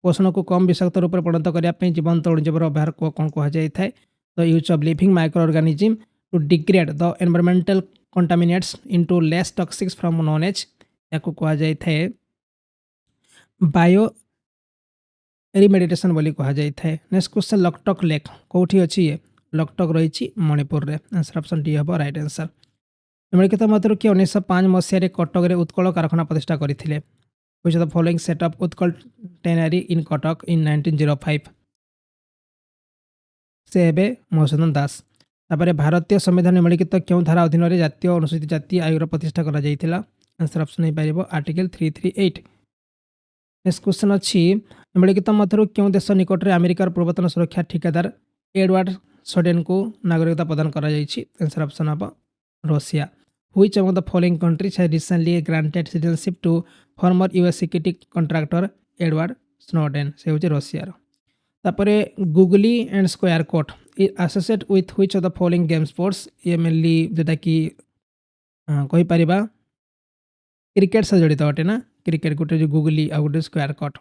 पोषण को कम विषाक्त रूप में परिणत करने जीवंत अणुजीवर व्यवहार को कौन कहुए the use of living microorganism to degrade the environmental contaminants into less toxics from non as या कहुए बायो रिमेडिटेशन बोली कहुए। नेक्स्ट क्वेश्चन लकटक लेक कौटी अच्छी ये लकटक रही मणिपुर में आंसर ऑप्शन डी हम राइट आंसर। निम्नलिखित मध्य किए 1905 मसीह कटक में उत्कल कारखाना प्रतिष्ठा करते which of the following set up Utkal Tannery in Kotak in 1905 से हेबे मधुसूदन दास। तापर भारतीय संविधान निम्नलिखित क्यों धारा अधीन जातीय अनुसूचित जाति आयोग प्रतिष्ठा करा जायतिला आंसर ऑप्शन नहीं पारिबो आर्टिकल 338। नेक्स्ट क्वेश्चन अच्छी निम्नलिखित मध्य क्यों देश निकट में अमेरिकार पूर्वतन सुरक्षा ठिकादार एडवर्ड स्नोडेन को नागरिकता प्रदान करा जायछि आंसर ऑप्शन हम Russia. Which among the following countries has recently granted citizenship to former US security contractor Edward Snowden से होची रशिया। तापरे googly and square coat associate with which of the following game sports ये mainly जोटा कि कहि परिबा cricket से जड़ित अटे ना क्रिकेट गोटे जो गुगली आ गोटे स्क्वायर कोट।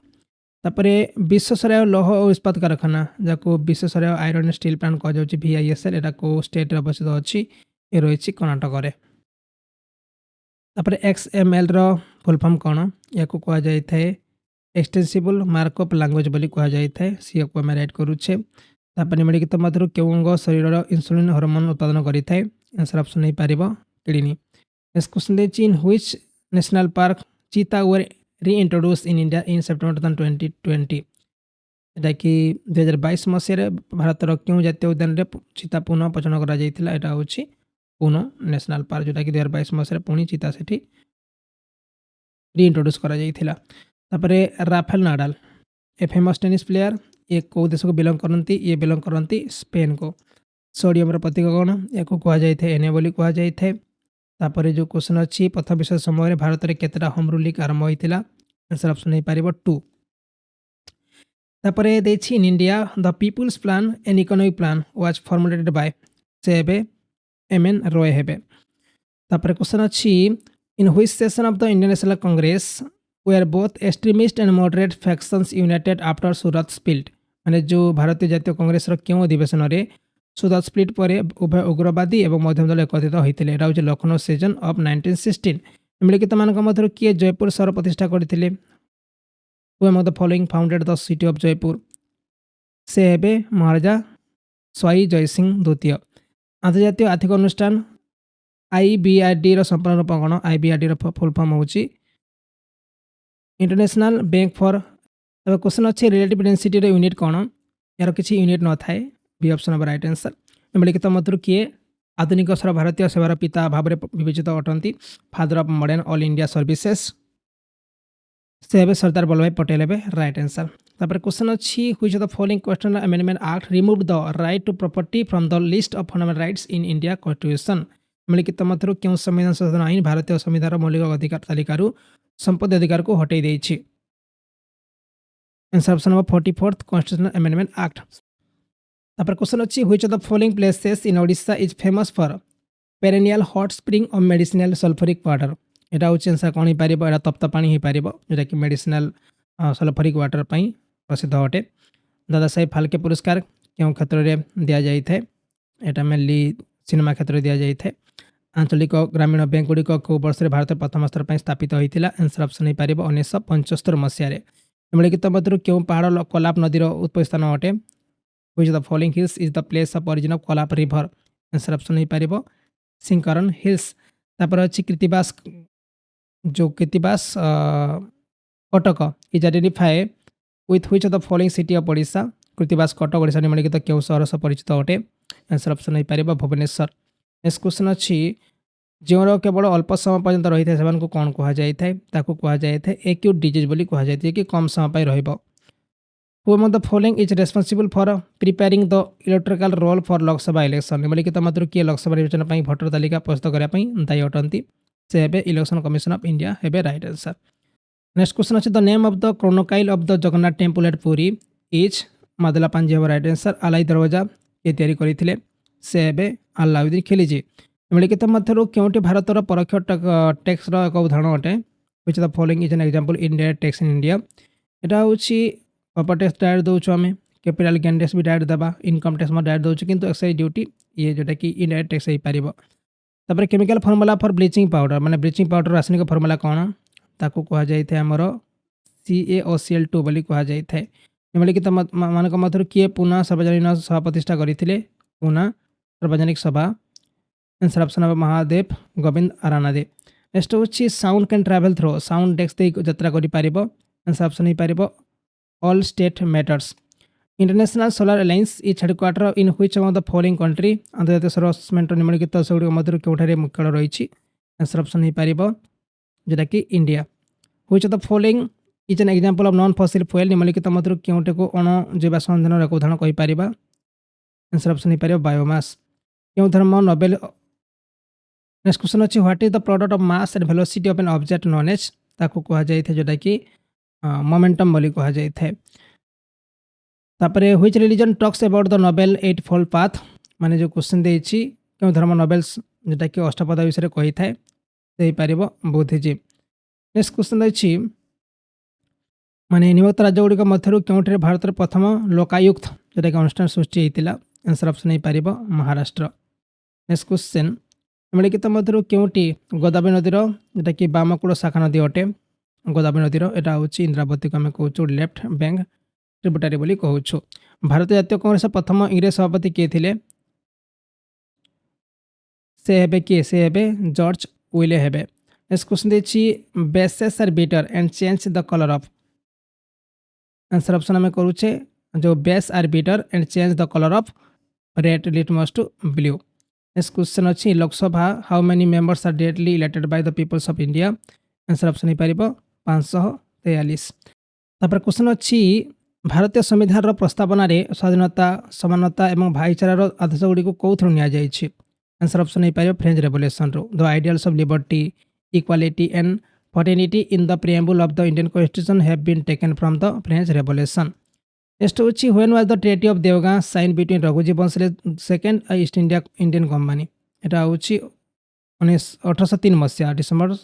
तापरे विश्वसराय लौह और इस्पात कारखाना जाको विश्वसराय आयरन स्टील प्लांट कह जाउची VISL एटा को स्टेट रे अवस्थित अछि ए रहिछि कर्नाटक रे। तापर XML रो फुल फॉर्म कौन या कह जाए एक्सटेंसिबल मार्कअप लैंग्वेज बोली कह जाए सी को आम राइट करुचे। तापर निम्नलिखित मध्य क्यों अंग शरीर इंसुलिन हार्मोन उत्पादन करें आंसर ऑप्शन नहीं पार किडनी। नेक्स्ट क्वेश्चन देखिए in which national park cheetah were reintroduce in India in September 2020 एटा कि 2022 मसीह भारतर क्यों जातीय उद्यान में चीता पुनः पचन कर पुनो नेशनल पार्क जोटा कि 2022 मसीह पुणी चीता से रीइंट्रोड्यूस करा। Rafale Nadal a famous tennis player ये कौ देश को बिलोंग करती ये बिलोंग करती स्पेन को। सोडियम प्रतीक कौन या कह जाए Na बोली कह जाए। तापर जो क्वेश्चन अच्छी प्रथम विश्व समय भारत में केतटा होम रूल लीग आरंभ होता आंसर ऑप्शन नहीं पार 2। तापर देछि in India the people's plan and economic plan was formulated by से MN रॉय हेबे। तापर क्वेश्चन अच्छी in which session of the Indian national Congress were both extremist and moderate factions united after Surat split माने जो भारतीय जातीय कांग्रेस क्यों अधिवेशन में सूरत स्प्लिट पर उभय उग्रवादी और मध्यम दल एकत्रित होते यहाँ हूँ लखनऊ सेशन ऑफ 1916। निम्नलिखित मान मध्य किए जयपुर सहर प्रतिष्ठा करते who among the following founded the city of Jaipur से हेबे महाराजा स्वाई जयसिंह द्वितीय। अंतर्जातीय आर्थिक अनुष्ठान IBRD संपूर्ण रूप कौन IBRD फुल फॉर्म होची इंटरनेशनल बैंक फॉर। तब क्वेश्चन अच्छे रिलेटिव डेंसिटी यूनिट कौन यार किसी यूनिट न थाए बी ऑप्शन हम राइट आंसर। निम्नलिखित मध्य किए आधुनिक सर भारतीय सेवार पिता भाव में विवेचित अटंती father of modern all India services से हेबे सरदार वल्लभ भाई पटेल हेबे राइट आंसर। तापर क्वेश्चन अच्छी which of the following constitutional amendment act remove the right to property from the list of fundamental rights in India constitution. निम्नलिखित मध्य क्यों संविधान संशोधन आईन भारतीय संविधान मौलिक अधिकार तालिकारु संपत्ति अधिकार को हटाई देछि answer option number 44th constitutional amendment act. तापर क्वेश्चन अच्छी which of the following places in Odisha is famous for perennial hot spring of medicinal sulphuric water एटा हूँ आंसर कौन हो पार एटा तप्त पानी हो पार जोटा कि मेडिसिनल सल्फ्यूरिक वाटर पर प्रसिद्ध अटे। दादा साहेब फाल्के पुरस्कार क्यों क्षेत्र में दि जाए यहाँ मेनली सिनेमा क्षेत्र में दि जाए। आंचलिक ग्रामीण बैंक गुड़िक कौ वर्ष भारत प्रथम स्तर पर स्थापित होता आंसर ऑप्शन नहीं पार 1975 मसीह। निम्नलिखित मध्य क्यों पहाड़ कोलाप नदीर उत्पत्ति स्थान अटे which the following hills is the place of origin of Kolab river answer option नहीं पार सिंकरन हिल्स। तापर अच्छी कृतिबास जो Kritibas Cuttack is identify with which of the following city of Odisha Kritibas Cuttack Odisha निम्नलिखित क्यों सहर से परिचित अटे आंसर ऑप्शन नहीं पार भुवनेश्वर। नेक्स्ट क्वेश्चन अच्छी जो केवल अल्प समय पर्यंत रही है से कौन कह जाए एक्यूट डिजीज बोली कह जाए कि कम समय पर रहिबो। Who among the following is responsible for preparing the electrical roll for Lok Sabha election. निम्नलिखित मध्य किए लोकसभा निर्वाचन पर भोटर तालिका प्रस्तुत करने दायी अटंती से हेबे इलेक्शन कमिशन ऑफ इंडिया हेबे राइट आंसर। नेक्स्ट क्वेश्चन अच्छे the name of the chronicle of the Jagannath temple at Puri is Madala Panji हेबे राइट आंसर। आलाई दरवाजा ये तैयारी करथिले से हेबे अलाउद्दीन खिलजी। निम्नलिखित मध्य क्योंटी भारतर परोक्ष टैक्स एक उदाहरण अटे which the following is an example indirect tax in India एटा हूँ प्रॉपर्टी टैक्स डायरेक्ट दौचु आम कैपिटल गेन टैक्स भी डायरेक्ट देवा इनकम टैक्स डायरेक्ट दौचु किंतु एक्साइज ड्यूटी ये जोटा कि इनडायरेक्ट टैक्स हो पार। तापर chemical formula for bleaching powder माने ब्लीचिंग पाउडर रासायनिक फर्मुला कौन ताकू कह जाए आमर CaOCl2 बोली कह जाए। निम्नलिखित मान मध्य किए पुनः सार्वजनिक सभा प्रतिष्ठा करते पुनः सार्वजनिक सभा आंसर ऑप्शन हम महादेव गोविंद आरानादे। नेक्स्ट हूँ sound can travel through sound डेक्स दे यात्रा कर आंसर ऑप्शन हो पार all state matters. International solar alliance is headquarter in which among the following country अंतर्जातीय सौर मेंटर निम्नलिखित सेगुड़ी मध्य केउठारे मुख्यालय रही आंसर ऑप्शन हो पार जोटा कि India. Which of the following is an example of non fossil fuel निम्नलिखित मध्य केउटे को अणुजीवाश्म इंधन एक उदाहरण कहीपर आंसर ऑप्शन हो पार बायोमास। क्यों धर्म नोबेल। नेक्स्ट क्वेश्चन अच्छी what is the product of mass and velocity of an object known as ताकू कह जाए जोटा कि मोमेंटम बोली कह जाए। तापर which religion talks about the Nobel 8-fold path माने जो क्वेश्चन देछि क्यों धर्म नोबेल्स जोटा कि अष्टपद विषय कही थाए से पार बुद्धिजीव। नेक्स्ट क्वेश्चन अच्छी माने निम्नलिखित राज्यगुड़िक मध्य क्योंठे भारत प्रथम लोकायुक्त जोटा कि अनुष्ठान सृष्टि होता आंसर ऑप्शन हो पार महाराष्ट्र। नेक्स्ट क्वेश्चन निम्नलिखित मध्य क्योंटी गोदावरी नदीर जोटा कि बामकूल शाखा नदी अटे गोदावरी नदीर यहाँ हूँ इंद्रावती को आम कहूँ लेफ्ट बैंक ट्रिब्यूटारी बोली कहूँ। भारतीय जातीय कांग्रेस प्रथम इंग्रेज सभापति किए थे से हेबे किए से हेबे जॉर्ज विले हेबे। नेक्स्ट क्वेश्चन देखिए bases are bitter and change the colour of answer option आम करुचे जो base are bitter and change the colour of red litmus to blue. Next question अच्छी Lok Sabha how many members are directly elected by the peoples of India answer option हो पार 543। तापर question अच्छी भारतीय संविधान प्रस्तावना स्वाधीनता समानता और भाईचारार आदर्श गुड़ी कौन नि आंसर ऑप्शन हो पार फ्रेंच रेवोल्यूशन रो the ideals of liberty equality and fraternity in the preamble of the Indian constitution have been taken from the French revolution. Next हूँ when was the treaty of Deogaon sign between Raghuji Bhonsle second East India Indian company यहाँ हूँ 1803 मसीहा December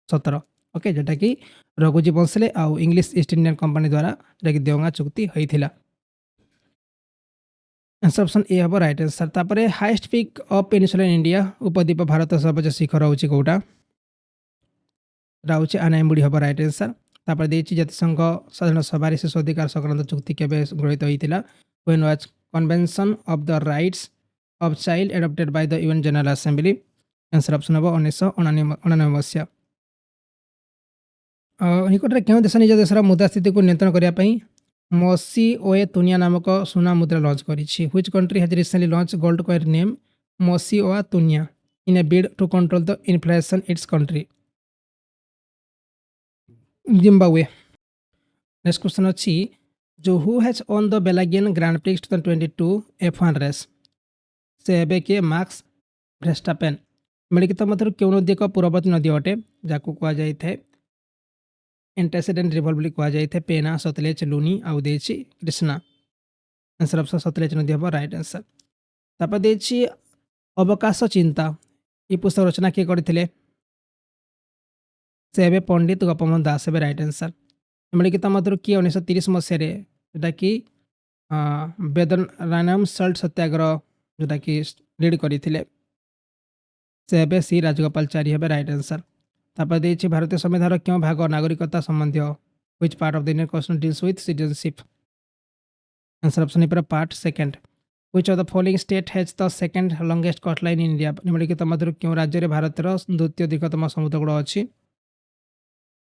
17 okay जोटा कि रघुजी बंसले आउ English east Indian company द्वारा जोटा कि देवगां चुक्ति होता। आंसर ऑप्शन ए हम राइट आंसर। तापर highest peak of peninsula in India उपद्वीप भारत सर्वोच्च शिखर हूँ कौटा हूँ आनाईमुड़ी हम राइट आंसर। तापर देखिए जातिसंघ साधारण सभा शिशु अधिकार संक्रांत चुक्ति केबे गृहीत होता when was convention of the rights of child adopted by the UN general assembly answer option हम 1999 मसीहा। निकटରେ କେଉଁ देश निज देशर मुद्रास्फीति को नियंत्रण करने मोसीओए तुनिया नामक सुना मुद्रा लॉन्च करिछि। Which country has recently launch gold coin name Mosi oa Tunya in a bid to control the inflation its country Zimbabwe. Next question अच्छी जो who has won the Belgian grand prix 2022 F1 race से हेबे के marks Verstappen. निम्नलिखित मध्य क्यों नदी एक पूर्ववर्ती नदी अटे जहाँ कह जाए एंटेसिडेंट रिवर बोली कह जाए पेना सतलेज लुनी आउ देछि कृष्णा आंसर ऑप्शन सतलेज नदी हम राइट आंसर। तापर देछि अवकाश चिंता ये पुस्तक रचना किए करथिले से हेबे पंडित गोपबंधु दास हेबे राइट आंसर। निम्नलिखित मध्य किए 1930 मसीह जोटा कि वेदनारायणम सल्ट सत्याग्रह जोटा कि लीड करथिले से हेबे सी राजगोपालचारी हेबे राइट आंसर। तापर देखिए भारतीय संविधान क्यों भाग नागरिकता संबंधी which part of the Indian constitution deals with citizenship answer option पर part second. Which of the following state has the second longest coast line in India निम्नलिखित मध्य क्यों राज्य में भारतर द्वितीय दीर्घतम समुद्रकूल अच्छी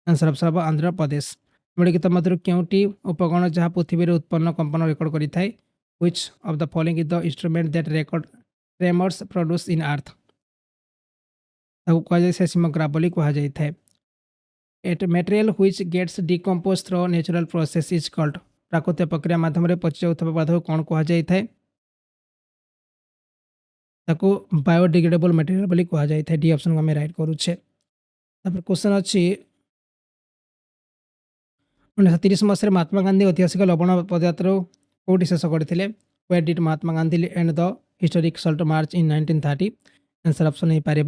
आंसर ऑप्शन हम आंध्र प्रदेश। निम्नलिखित मध्य क्योंटी उपकरण जहाँ पृथ्वी उत्पन्न कंपन रेकर्ड करें which of the following is the instrument that record tremors produce in earth कह जाए सेस्मोग्राफ बोली कह जाए। At material which gets decompose through natural process is called प्राकृतिक प्रक्रिया माध्यम पचि जाऊଥିବା पदार्थ कौन कह जाए बायोडिग्रेडेबल मटेरियल बोली कह जाए डी ऑप्शन को आम राइट करुचे। क्वेश्चन अच्छी 1930 मसीह महात्मा गांधी ऐतिहासिक लवण पदयात्रा कौटी शेष करते where did Mahatma Gandhi and the historic salt march in 1930 answer option हो पार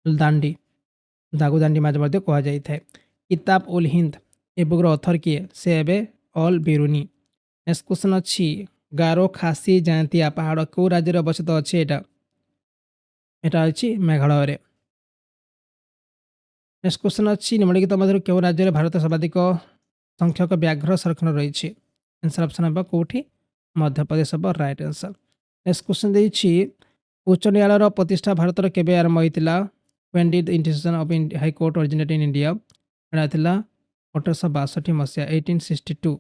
दांडी दागू दांडी मार्च कह जाए। किताब उल हिंद ए बुक्र अथर किए से हेबे ऑल बिरुनी नेक्स्ट क्वेश्चन अच्छी गारो खासी जांतिया पहाड़ कौ राज्य अवस्थित अच्छे এটা হচ্ছে মেঘালୟରେ। ନେକ୍ସଟ କ୍ୱେଶ୍ଚନ୍ ଅଛି ନିମ୍ନଲିଖିତ ମଧ୍ୟରୁ କେଉଁ ରାଜ୍ୟରେ ଭାରତ ସର୍ବାଧିକ ସଂଖ୍ୟକ ବ୍ୟାଘ୍ର ସଂରକ୍ଷଣ ରହିଛି? ଆନ୍ସର୍ ଅପସନ୍ ହେବ କେଉଁଠି? ମଧ୍ୟପ୍ରଦେଶ ହେବ ରାଇଟ୍ ଆନ୍ସର୍। ନେକ୍ସଟ କ୍ୱେଶ୍ଚନ୍ ଦେଇଛି ଉଚ୍ଚ ନ୍ୟାୟାଳୟର ପ୍ରତିଷ୍ଠା ଭାରତର କେବେ ଆରମ୍ଭ ହୋଇଥିଲା? When did the institution of High Court originate in India? ଏଟା ଥିଲା 1862 ମସିହା 1862।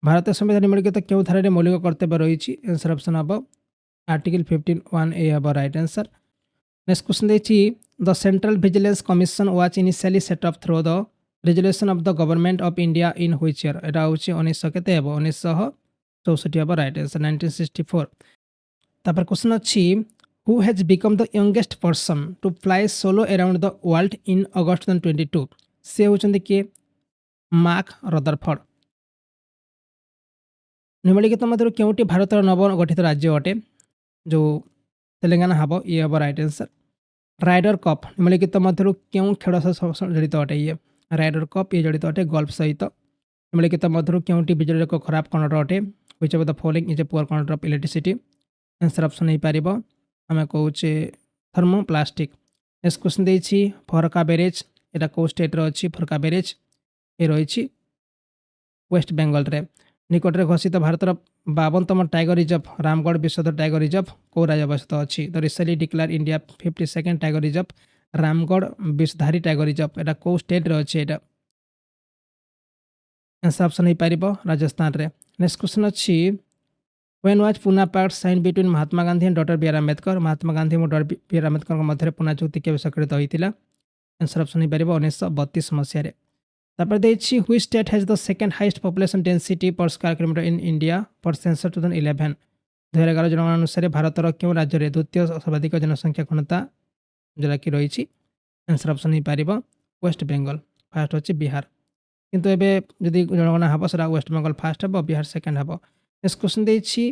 ଭାରତୀୟ ସମ୍ବିଧାନ ନିମ୍ନଲିଖିତ କେଉଁ ଧାରାରେ ମୌଳିକ କର୍ତ୍ତବ୍ୟ ରହିଛି? ଆନ୍ସର୍ ଅପସନ୍ ହେବ ଆର୍ଟିକଲ 15(1)A ହେବ ରାଇଟ୍ ଆନ୍ସର୍। ନେକ୍ସଟ କ୍ୱେଶ୍ଚନ୍ ଦେଇଛି the central vigilance commission was initially set up through the resolution of the government of India in which year? ଏଟା ହେଉଛି 1900 କେତେ ହେବ? 1964 ହେବ ରାଇଟ୍ ଆନ୍ସର୍ 1964। ତାପରେ କ୍ୱେଶ୍ଚନ୍ ଅଛି who has become the youngest person to fly solo around the world in August 2022? ସେ ହେଉଛନ୍ତି କିଏ? Mark Rutherford. ନିମ୍ନଲିଖିତ ମଧ୍ୟରୁ କେଉଁଟି ଭାରତର ନବଗଠିତ ରାଜ୍ୟ ଅଟେ? ଯେଉଁ ତେଲେଙ୍ଗାନା ହେବ ଇଏ ହେବ ରାଇଟ୍ ଆନ୍ସର୍। ରାଇଡର କପ୍ ନିମ୍ନଲିଖିତ ମଧ୍ୟରୁ କେଉଁ ଖେଳ ସହ ଜଡ଼ିତ ଅଟେ? ଇଏ ରାଇଡର କପ୍ ଇଏ ଜଡ଼ିତ ଅଟେ ଗଲ୍ଫ ସହିତ। ନିମ୍ନଲିଖିତ ମଧ୍ୟରୁ କେଉଁଟି ବିଜୁଳିର ଏକ ଖରାପ କଣ୍ଡକ୍ଟର ଅଟେ? Which of the following is a poor conductor of electricity? Answer option ହେଇପାରିବ ଆମେ କହୁଛେ ଥର୍ମୋପ୍ଲାଷ୍ଟିକ୍। ନେକ୍ସଟ କ୍ୱେଶ୍ଚନ୍ ଦେଇଛି ଫରକା ବ୍ୟାରେଜ୍ ଏଇଟା କେଉଁ ଷ୍ଟେଟ୍ରେ ଅଛି? ଫରକା ବ୍ୟାରେଜ୍ ଏ ରହିଛି ୱେଷ୍ଟ ବେଙ୍ଗଲରେ। ନିକଟରେ ଘୋଷିତ ଭାରତର 52ତମ ଟାଇଗର ରିଜର୍ଭ ରାମଗଡ଼ ବିଶ୍ୱଧ ଟାଇଗର ରିଜର୍ଭ କେଉଁ ରାଜ୍ୟ ଅବସ୍ଥିତ ଅଛି? The recently declare India 52nd tiger reserve Ramgarh Vishdhari tiger reserve ଏଇଟା କେଉଁ ଷ୍ଟେଟ୍ରେ ଅଛି? ଏଇଟା ଆନ୍ସର୍ ଅପସନ୍ ହେଇପାରିବ ରାଜସ୍ଥାନରେ। ନେକ୍ସଟ କ୍ୱେଶ୍ଚନ୍ ଅଛି When was Pune Pact signed between Mahatma Gandhi and Dr. B.R. Ambedkar? Mahatma Gandhi ଏବଂ ଡକ୍ଟର B.R. ଆମ୍ବେଦକରଙ୍କ ମଧ୍ୟରେ ପୁନା ଚୁକ୍ତି କେବେ ସ୍ୱାକ୍ଷରିତ ହୋଇଥିଲା? ଆନ୍ସର୍ ଅପସନ୍ ହେଇପାରିବ 1932 ମସିହାରେ। ତାପରେ ଦେଇଛି which state has the second highest population density per square kilometre in India for census 2011? 2011 ଜନଗଣନା ଅନୁସାରେ ଭାରତର କେଉଁ ରାଜ୍ୟରେ ଦ୍ୱିତୀୟ ସର୍ବାଧିକ ଜନସଂଖ୍ୟା ଘନତା ଯେଉଁଟାକି ରହିଛି? ଆନ୍ସର୍ ଅପସନ୍ ହେଇପାରିବ ୱେଷ୍ଟ ବେଙ୍ଗଲ। ଫାଷ୍ଟ ଅଛି ବିହାର, କିନ୍ତୁ ଏବେ ଯଦି ଜନଗଣନା ହେବ ସେଟା ୱେଷ୍ଟ ବେଙ୍ଗଲ ଫାଷ୍ଟ ହେବ, ବିହାର ସେକେଣ୍ଡ ହେବ। ନେକ୍ସଟ କ୍ୱେଶ୍ଚନ୍ ଦେଇଛି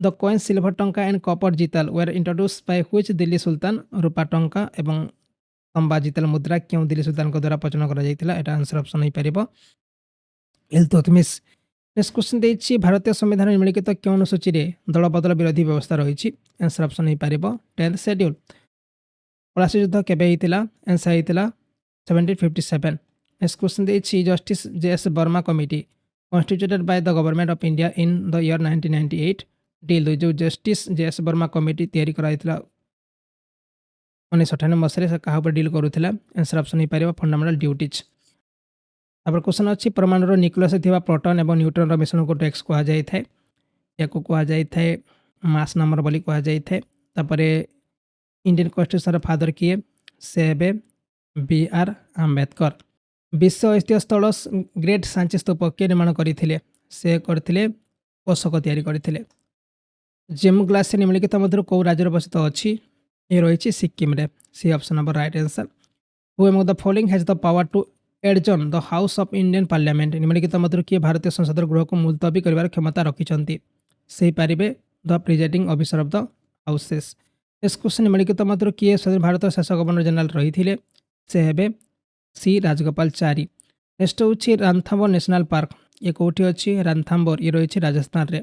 the coin silver tanka and copper jital were introduce by which Delhi sultan? ରୂପା ଟଙ୍କା ଏବଂ ତମ୍ବା ଜିତାଲ ମୁଦ୍ରା କେଉଁ ଦିଲ୍ଲୀ ସୁଲତାନଙ୍କ ଦ୍ୱାରା ପ୍ରଚଳନ କରାଯାଇଥିଲା? ଏଟା ଆନ୍ସର୍ ଅପସନ୍ ହେଇପାରିବ ଇଲତୁତମିଶ। ନେକ୍ସଟ କ୍ୱେଶ୍ଚନ୍ ଦେଇଛି ଭାରତୀୟ ସମ୍ବିଧାନ ନିମ୍ନଲିଖିତ କେଉଁ ଅନୁସୂଚୀରେ ଦଳବଦଳ ବିରୋଧୀ ବ୍ୟବସ୍ଥା ରହିଛି? ଆନ୍ସର୍ ଅପସନ୍ ହେଇପାରିବ 10th ସେଡ୍ୟୁଲ୍। ପଳାସି ଯୁଦ୍ଧ କେବେ ହେଇଥିଲା? ଆନ୍ସର୍ ହେଇଥିଲା 1757। ନେକ୍ସଟ କ୍ୱେଶ୍ଚନ୍ ଦେଇଛି justice J S. Verma committee constituted by the government of India in the year 1998 deal ଯେଉଁ ଜଷ୍ଟିସ୍ ଜେ.ଏସ୍. ବର୍ମା କମିଟି ତିଆରି କରାଯାଇଥିଲା 1998 ମସିହାରେ ସେ କାହା ଉପରେ ଡିଲ୍ କରୁଥିଲା? ଆନ୍ସର୍ ଅପସନ୍ ହେଇପାରିବ ଫଣ୍ଡାମେଣ୍ଟାଲ ଡ୍ୟୁଟିଜ୍। ତାପରେ କ୍ୱେଶ୍ଚନ୍ ଅଛି ପରମାଣୁର ନ୍ୟୁକ୍ଲିୟସରେ ଥିବା ପ୍ରୋଟନ୍ ଏବଂ ନ୍ୟୁଟ୍ରନର ମିଶ୍ରଣକୁ ଟେକ୍ସ କୁହାଯାଇଥାଏ। ୟାକୁ କୁହାଯାଇଥାଏ ମାସ୍ ନମ୍ବର ବୋଲି କୁହାଯାଇଥାଏ। ତାପରେ ଇଣ୍ଡିଆନ୍ କନଷ୍ଟିଟ୍ୟୁସନର ଫାଦର କିଏ? ସେ ହେବେ B.R. ଆମ୍ବେଦକର। ବିଶ୍ୱ ଐତିହ୍ୟ ସ୍ଥଳ ଗ୍ରେଟ୍ ସାଞ୍ଚି ସ୍ତୂପ କିଏ ନିର୍ମାଣ କରିଥିଲେ? ସେ କରିଥିଲେ ଅଶୋକ ତିଆରି କରିଥିଲେ। ଜମ୍ମୁ ଗ୍ଲାସିୟର ନିମ୍ନଲିଖିତ ମଧ୍ୟରୁ କେଉଁ ରାଜ୍ୟରେ ଅବସ୍ଥିତ ଅଛି? ଏ ରହିଛି ସିକିମରେ। ସି ଅପସନ୍ ହେବ right answer. Who among the following has the power to adjourn the house of Indian parliament? ନିମ୍ନଲିଖିତ ମଧ୍ୟରୁ କିଏ ଭାରତୀୟ ସଂସଦର ଗୃହକୁ ମୁଲତବୀ କରିବାର କ୍ଷମତା ରଖିଛନ୍ତି? ସେଇପାରିବେ the presiding officer of the houses. Next question ନିମ୍ନଲିଖିତ ମଧ୍ୟରୁ କିଏ ସ୍ୱାଧୀନ ଭାରତର ଶେଷ ଗଭର୍ଣ୍ଣର ଜେନେରାଲ ରହିଥିଲେ? ସେ ହେବେ ସି ରାଜଗୋପାଳଚାରୀ। ନେକ୍ସଟ ହେଉଛି ରାନଥାମ୍ବୋର ନ୍ୟାସନାଲ ପାର୍କ ଇଏ କେଉଁଠି ଅଛି? ରାନଥାମ୍ବୋର ଇଏ ରହିଛି ରାଜସ୍ଥାନରେ।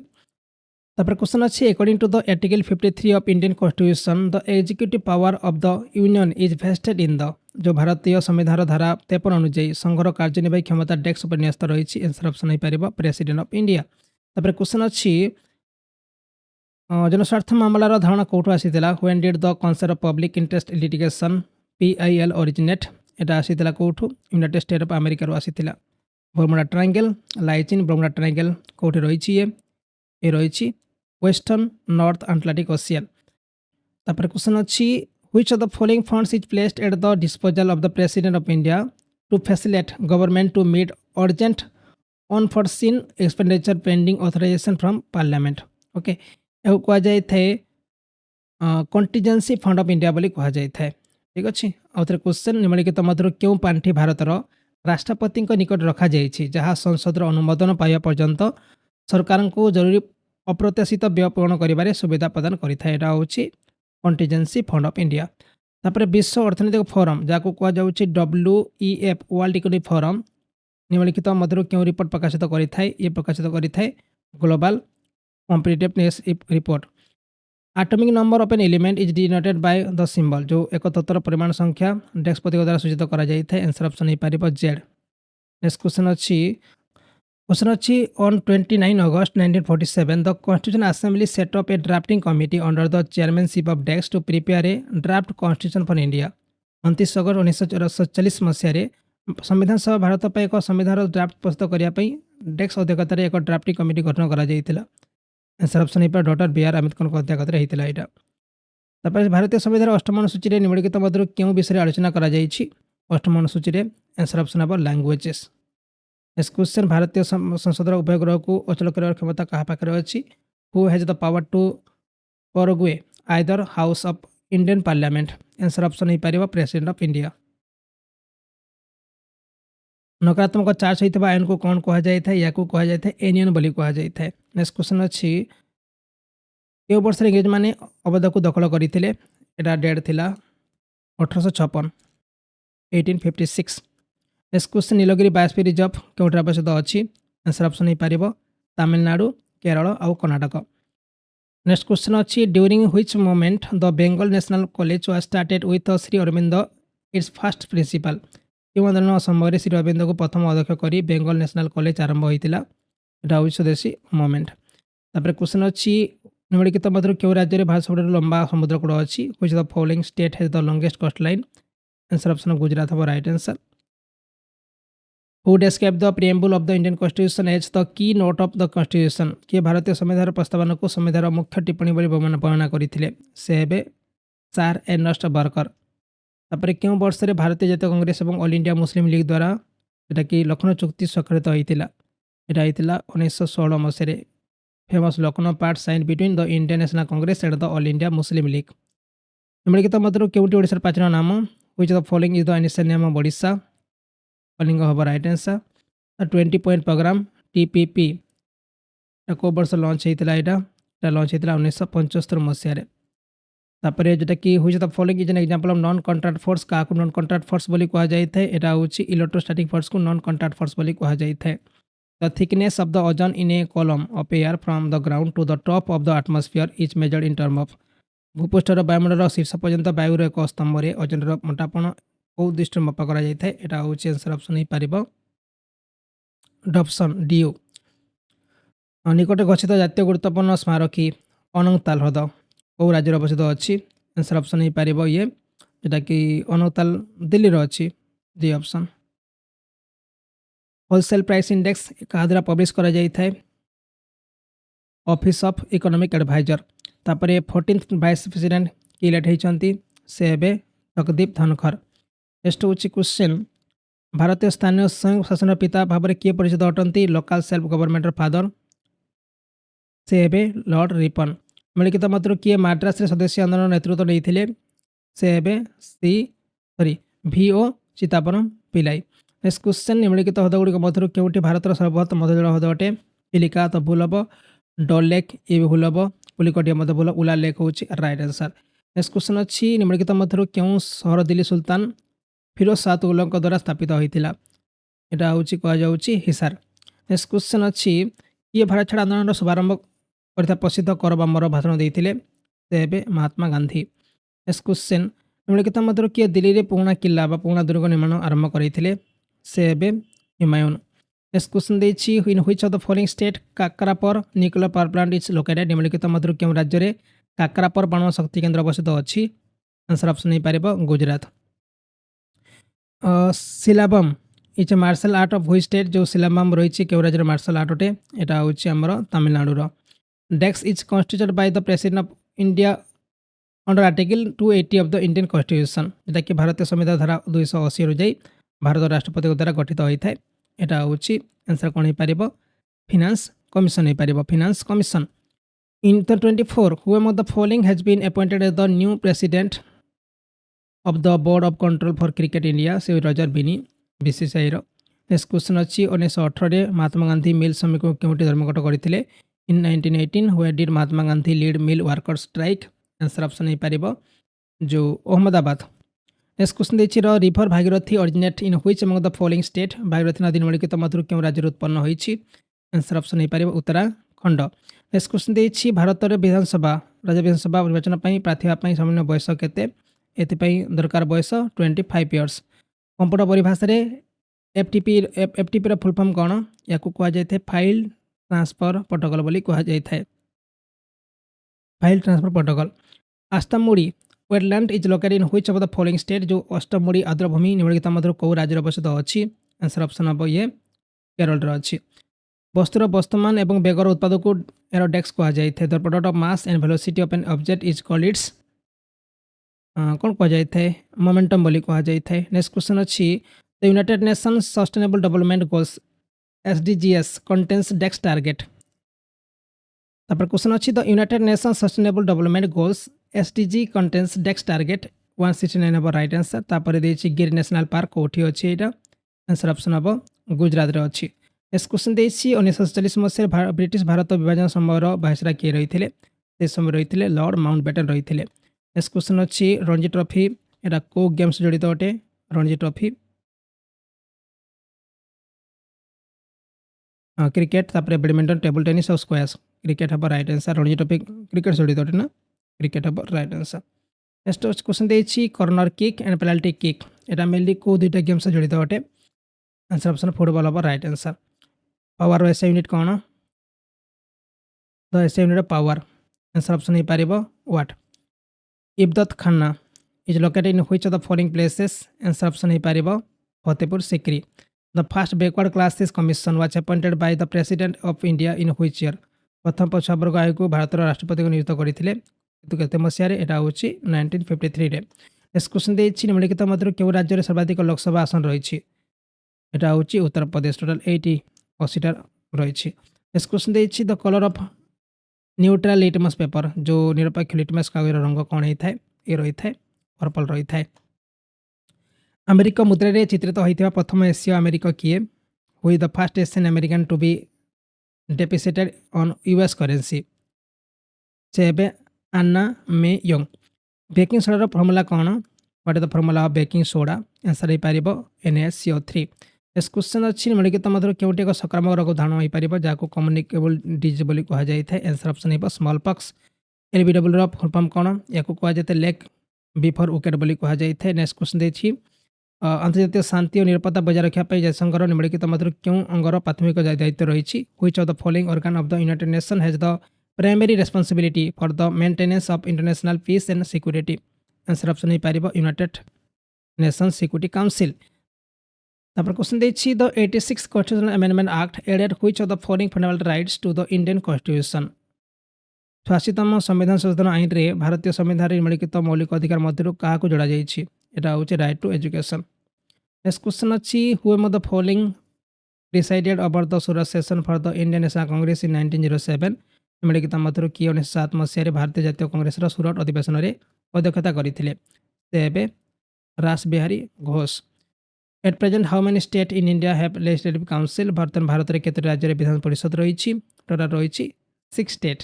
ତାପରେ କ୍ୱେଶ୍ଚନ୍ ଅଛି according to the article 53 of Indian constitution the executive power of the union is vested in the? ଯେଉଁ ଭାରତୀୟ ସମ୍ବିଧାନର ଧାରା 53 ଅନୁଯାୟୀ ସଂଘର କାର୍ଯ୍ୟନିର୍ବାହୀ କ୍ଷମତା ଡେସ୍କ ଉପରେ ନ୍ୟସ୍ତ ରହିଛି? ଆନ୍ସର୍ ଅପସନ୍ ହେଇପାରିବ ପ୍ରେସିଡେଣ୍ଟ ଅଫ୍ ଇଣ୍ଡିଆ। ତାପରେ କ୍ୱେଶ୍ଚନ୍ ଅଛି ଜନସ୍ୱାର୍ଥ ମାମଲାର ଧାରଣା କେଉଁଠୁ ଆସିଥିଲା? When did the concept of public interest litigation PIL originate? এটা ଆସିଥିଲା କେଉଁଠୁ? ୟୁନାଇଟେଡ୍ ଷ୍ଟେଟ୍ ଅଫ୍ ଆମେରିକାରୁ ଆସିଥିଲା। ବର୍ମୁଡା ଟ୍ରାଇଙ୍ଗେଲ୍ ଲାଇଚିନ୍ ବର୍ମୁଡା ଟ୍ରାଇଙ୍ଗେଲ୍ କେଉଁଠି ରହିଛି? ଏ ରହିଛି ୱେଷ୍ଟର୍ଣ୍ଣ ନର୍ଥ ଆଟଲାଣ୍ଟିକ୍ ଓସିଆନ୍। ତାପରେ କ୍ୱେଶ୍ଚନ୍ ଅଛି which of the following funds is placed at the disposal of the president of India to facilitate government to meet urgent unforeseen expenditure pending authorisation from parliament? Okay, ଏହାକୁ କୁହାଯାଇଥାଏ contingency fond of India ବୋଲି କୁହାଯାଇଥାଏ। ଠିକ୍ ଅଛି। ଆଉ ଥରେ question ନିମ୍ନଲିଖିତ ମଧ୍ୟରୁ କେଉଁ ପାଣ୍ଠି ଭାରତର ରାଷ୍ଟ୍ରପତିଙ୍କ ନିକଟରେ ରଖାଯାଇଛି ଯାହା ସଂସଦର ଅନୁମୋଦନ ପାଇବା ପର୍ଯ୍ୟନ୍ତ ସରକାରଙ୍କୁ ଜରୁରୀ ଅପ୍ରତ୍ୟାଶିତ ବ୍ୟୟ ପୂରଣ କରିବାରେ ସୁବିଧା ପ୍ରଦାନ କରିଥାଏ? ଏଇଟା ହେଉଛି କଣ୍ଟିଜେନ୍ସି ଫଣ୍ଡ ଅଫ୍ ଇଣ୍ଡିଆ। ତାପରେ ବିଶ୍ୱ ଅର୍ଥନୈତିକ ଫୋରମ୍ ଯାହାକୁ କୁହାଯାଉଛି WEF ୱାର୍ଲଡ ଇକୋନମିକ୍ ଫୋରମ୍ ନିମ୍ନଲିଖିତ ମଧ୍ୟରୁ କେଉଁ ରିପୋର୍ଟ ପ୍ରକାଶିତ କରିଥାଏ? ଇଏ ପ୍ରକାଶିତ କରିଥାଏ global competitiveness report. Atomic number of an element is denoted by the symbol. जो एक तत्वर परिमाण संख्या डेस्क प्रतीक द्वारा सूचित करा जाय थाए। आंसर ऑप्शन हो पारिबो जेड। नेक्स्ट क्वेश्चन अच्छी on 29 August 1947 the constitution assembly set up a drafting committee under the chairmanship of dash to prepare a draft constitution for India. 29 अगस्त 1947 मसीह संविधान सभा भारत पर एक संविधान ड्राफ्ट प्रस्तुत करने डेस्क अध्यक्षतार एक ड्राफ्टिंग कमिटी गठन कर। आंसर ऑप्शन हो डॉक्टर बी आर आंबेडकर अध्यक्षतार होता यहाँ। तापर भारतीय संविधान अष्टम अनुसूची निम्नलिखित मध्य क्यों विषय आलोचना कर अष्टम अनुसूची। आंसर ऑप्शन हम लैंग्वेजेस। नेक्स्ट क्वेश्चन भारतीय संसदर उभय ग्रह को अचल कर क्षमता क्या पाखे अच्छी। Who has the power to prorogue either house of Indian parliament. Answer option हो पार प्रेसिडेंट ऑफ इंडिया। नकारात्मक चार्ज होता आयन को कौन कहुए या कहुए एनियन बोली कहुए। नेक्स्ट क्वेश्चन अच्छी क्यों वर्ष इंग्रेज मैंने अवध को दखल करते। यहाँ डेट थी 1856 1856। Next question Nilgiri biosphere reserve क्योंठे अवस्थित अच्छी। आंसर ऑप्शन हो पार तमिलनाडु केरल और कर्नाटक। नेक्स्ट क्वेश्चन अच्छी during which moment the Bengal national college was started with Shri Aurobindo its first principal. क्यों आंदोलन समय श्री अरविंद को प्रथम अध्यक्ष कर बेंगल नेशनल कॉलेज आरंभ होता। यहाँ हूँ स्वदेशी मोमेंट। तापर क्वेश्चन अच्छी निम्नलिखित मध्य क्यों राज्य में भारत सब लंबा समुद्रकूल अच्छी। Which the following state has the longest coast line. Answer option Gujarat हम right answer. Who describe the preamble of the Indian constitution as the keynote of the constitution. किए भारतीय संविधान प्रस्तावन को संविधान मुख्य टिप्पणी वर्णना करते। से हे सार एर्नस्ट बर्कर। तापर क्यों वर्ष में भारतीय जातीय कांग्रेस और ऑल इंडिया मुस्लिम लीग द्वारा जोटा कि लखनऊ चुक्ति स्वाक्षरित होता। यहाँ होता 1916 मसीह। Famous Lucknow pact sign between the Indian national Congress and the all India Muslim League. निम्नलिखित मध्य क्योंटी ओडिशार प्राचीन नाम। Which the following is the initial name of Odisha. Kalinga हम right answer. 20 point programme TPP को वर्ष लॉन्च होता। यहाँ लॉन्च होता 1975 मसीह। तापर जोटा कि which the following is an example of non contract force. क्या नॉन कॉन्ट्रैक्ट फोर्स बोली कहुए। यहाँ हूँ इलेक्ट्रोस्टैटिक फोर्स को नॉन कॉन्ट्रैक्ट फोर्स बोली कहुए। The thickness of the ozone in a column of air from the ground to the top of the atmosphere is measured in term of. भूपृष्ठर वायुमंडल शीर्ष पर्यंत वायुर एक स्तंभ में ओजोन मोटापण कौ दृष्टि मपा कर। यहाँ हूँ आंसर ऑप्शन हो पार डॉप्सन डीयू। निकट गच्छित जातीय गुरुत्वपूर्ण स्मारकी अनंगताल ह्रद कौ राज्य अवस्थित अच्छी। आंसर ऑप्शन हो पार ये जोटा कि अनंगताल दिल्ली अच्छी। D option. Wholesale price index क्या द्वारा पब्लिश करा जाए। Office of economic adviser. तापर 14th वाइस प्रेसिडेंट की इलेक्ट होती। से हे जगदीप धनखर। नेक्स्ट हूँ क्वेश्चन भारतीय स्थानीय स्वयं शासन पिता भाव में किए परिचित अटंती। Local self government father. से हे लॉर्ड रिपन। निम्नलिखित मध्य किए मद्रास सदस्य आंदोलन नेतृत्व नहीं। से हे VO चितापरम पिलाई। नेक्स्ट क्वेश्चन निम्नलिखित हृदगुड़िक मध्य क्योंटी भारत सर्वबृहत मध्यजल हृद अटे। चिलिका तो भूल हम। डल लेक ये भी भूल हम। पुलिकटिया मध्य भूल। उला लेक हूँ राइट आंसर। नेक्स्ट क्वेश्चन अच्छी निम्नलिखित मध्य क्यों सहर दिल्ली सुल्तान फिरोज शाह तुगलक द्वारा स्थापित होता। यहाँ हूँ कहुँ हिसार। नेक्स्ट क्वेश्चन अच्छी ये भारत छाड़ आंदोलन शुभारंभ कर प्रसिद्ध कर बमर भाषण देते। से हे महात्मा गांधी। नेक्स्ट क्वेश्चन निम्नलिखित मध्य किए दिल्ली में पुराणा किला पुराणा दुर्ग निर्माण आरंभ करते। से हे हुमायून। नेक्स्ट क्वेश्चन देखिए in which of the following state Kakrapar nuclear power plant is located. निम्नलिखित मध्य क्यों राज्य में काकरापर परमाणु शक्ति केन्द्र अवस्थित अच्छी। आंसर ऑप्शन हो पार Gujarat. Silambam is a martial art of which state. जो सिलाबम रही क्यों राज्य मार्शल आर्ट अटे। यहाँ हूँ आमर तमिलनाडुर। Desk is constituted by the president of India under article 280 of the Indian constitution. जोटा कि भारतीय संविधान धारा 280 अनुଯାयी भारत राष्ट्रपति द्वारा गठित होता है। यहाँ हूँ आंसर कौन हो पार फाइनेंस कमिशन हो पार finance commission. In 24 who among the following has been appointed as the new president of the board of control for cricket India. से Roger Binny BCCI. Next question अच्छी 1918 महात्मा गांधी मिल श्रमिक को क्योंटी धर्मघट करते। इन 1918 where did Mahatma Gandhi lead mill worker strike. Answer option हो पार जो Ahmedabad. Next question देखिए river Bhagirathi originate in which among the following state. Bhagirathi नदी निम्नलिखित मध्य क्यों राज्य उत्पन्न होती। आंसर ऑप्शन हो पार उत्तराखंड। खंड। नेक्स्ट क्वेश्चन देछि भारत रे विधानसभा राज्य विधानसभा निर्वाचन पई प्रार्थी हेबा पई सामान्य बयस केते एति पई दरकार बयस 25 इयर्स। कंप्यूटर परिभाषा रे एफटीपी रो फुल फॉर्म कोन याकू कुआ जायथे फाइल ट्रांसफर प्रोटोकॉल बोली कुआ जायथे। File transfer protocol. Ashtamudi wetland is located in which of the following state जो अष्टमुडी आर्द्रभूमि निम्नलिखित मध्य को राज्य अवस्थित अछि। आंसर ऑप्शन अब ये केरल रो अछि। वस्तुर वस्तुमान एवं बेगर उत्पाद को एरोडेक्स कहा जाए the product of mass and velocity of an object is called its कौन कह जाए मोमेंटम बोली कह जाए। नेक्स्ट क्वेश्चन अच्छी the United Nations sustainable development goals SDGs contains dash target. तापर क्वेश्चन अच्छी the United Nations sustainable development goals SDG contains dash target 169 हम राइट आंसर। तापर देछि गिर नेशनल पार्क कोठी अछि एटा। आंसर ऑप्शन अब गुजरात रे अछि। नेक्स्ट क्वेश्चन देछि 1947 मसीह ब्रिटिश भारत विभाजन समयर भाइसरा किए रही से समय रही लॉर्ड माउंटबेटन रही। नेक्स्ट क्वेश्चन अच्छी रणजी ट्रॉफी एटा को गेम्स जड़ित अटे रणजी ट्रॉफी क्रिकेट तापर बैडमिंटन टेबल टेनिस और स्क्वैश। क्रिकेट हम right answer Ranji trophy cricket जड़ित अटे ना क्रिकेट हम राइट आंसर। नेक्स्ट क्वेश्चन देछि corner kick and penalty kick एटा मेनली को दुईटा गेम्स जड़ित अटे। आंसर ऑप्शन फुटबॉल हम right answer. Power SI unit कौन the SI unit power. Answer option हो पार what. Ibadat Khana is located in which of the following places. Answer option हो पार Fatehpur Sikri. The first backward classes commission was appointed by the president of India in which year. प्रथम पछुआवर्ग आयोग को भारत राष्ट्रपति को नियुक्त करते किंतु केते मसीह एटा होची 1953 रे। नेक्स्ट क्वेश्चन देछि निम्नलिखित मध्य केउ राज्य रे सर्वाधिक लोकसभा आसन रही एटा होची उत्तर प्रदेश टोटल 80 रही। नेक्स्ट क्वेश्चन देछि the colour of neutral litmus paper जो निरपेक्ष लिटमस कागज रंग कौन होता है ये रही है पर्पल रही है। अमेरिका मुद्रा रे चित्रित होता प्रथम एसीय अमेरिका किए हुई the first Asian American to be depreciated on US currency से एबे अन्ना मे यंग। बेकिंग सोडार फर्मुला कौन what is the formula of baking soda. Answer हो पार NaCO3। नेक्स्ट क्वेश्चन अच्छी निम्नलिखित मध्य केउटी एक संक्रामक रोग धारण हो पार जहाँ कम्युनिकेबल डिजीज बोली कह जाए। आंसर ऑप्शन हो small pox. LBW full form कौन या कह जाए लेग बिफोर विकेट बोली कह जाए। नेक्स्ट क्वेश्चन देखिए अंतर्जातीय शांति और निरापत्ता बजाय रखापी जातिसंघर निम्नलिखित मध्य क्यों अंगर प्राथमिक दायित्व रही। Which of the following organ of the United Nation has the primary responsibility for the maintenance of international peace and security. Answer option हो पार यूनाइटेड नेशन सिक्योरिटी काउंसिल। तापर क्वेश्चन देछि the 86 constitutional amendment act added which of the following fundamental rights to the Indian constitution. 86तम संविधान संशोधन आईन रे भारतीय संविधान निम्नलिखित मौलिक अधिकार मध्य क्या जोड़ा जाइछि एटा होछि right to education. Next question अच्छी who among the following decided over the Surat session for the Indian national Congress in 1907। निम्नलिखित मध्य किए 1907 मसीह भारतीय जातीय कांग्रेस सूरत अधिवेशन में अध्यक्षता करते से एबे रास Bihari Ghosh. At present how many state in India have legislative council. बर्तमान भारत में केतोटी राज्य में विधान परिषद रही टोटाल रही 6 state.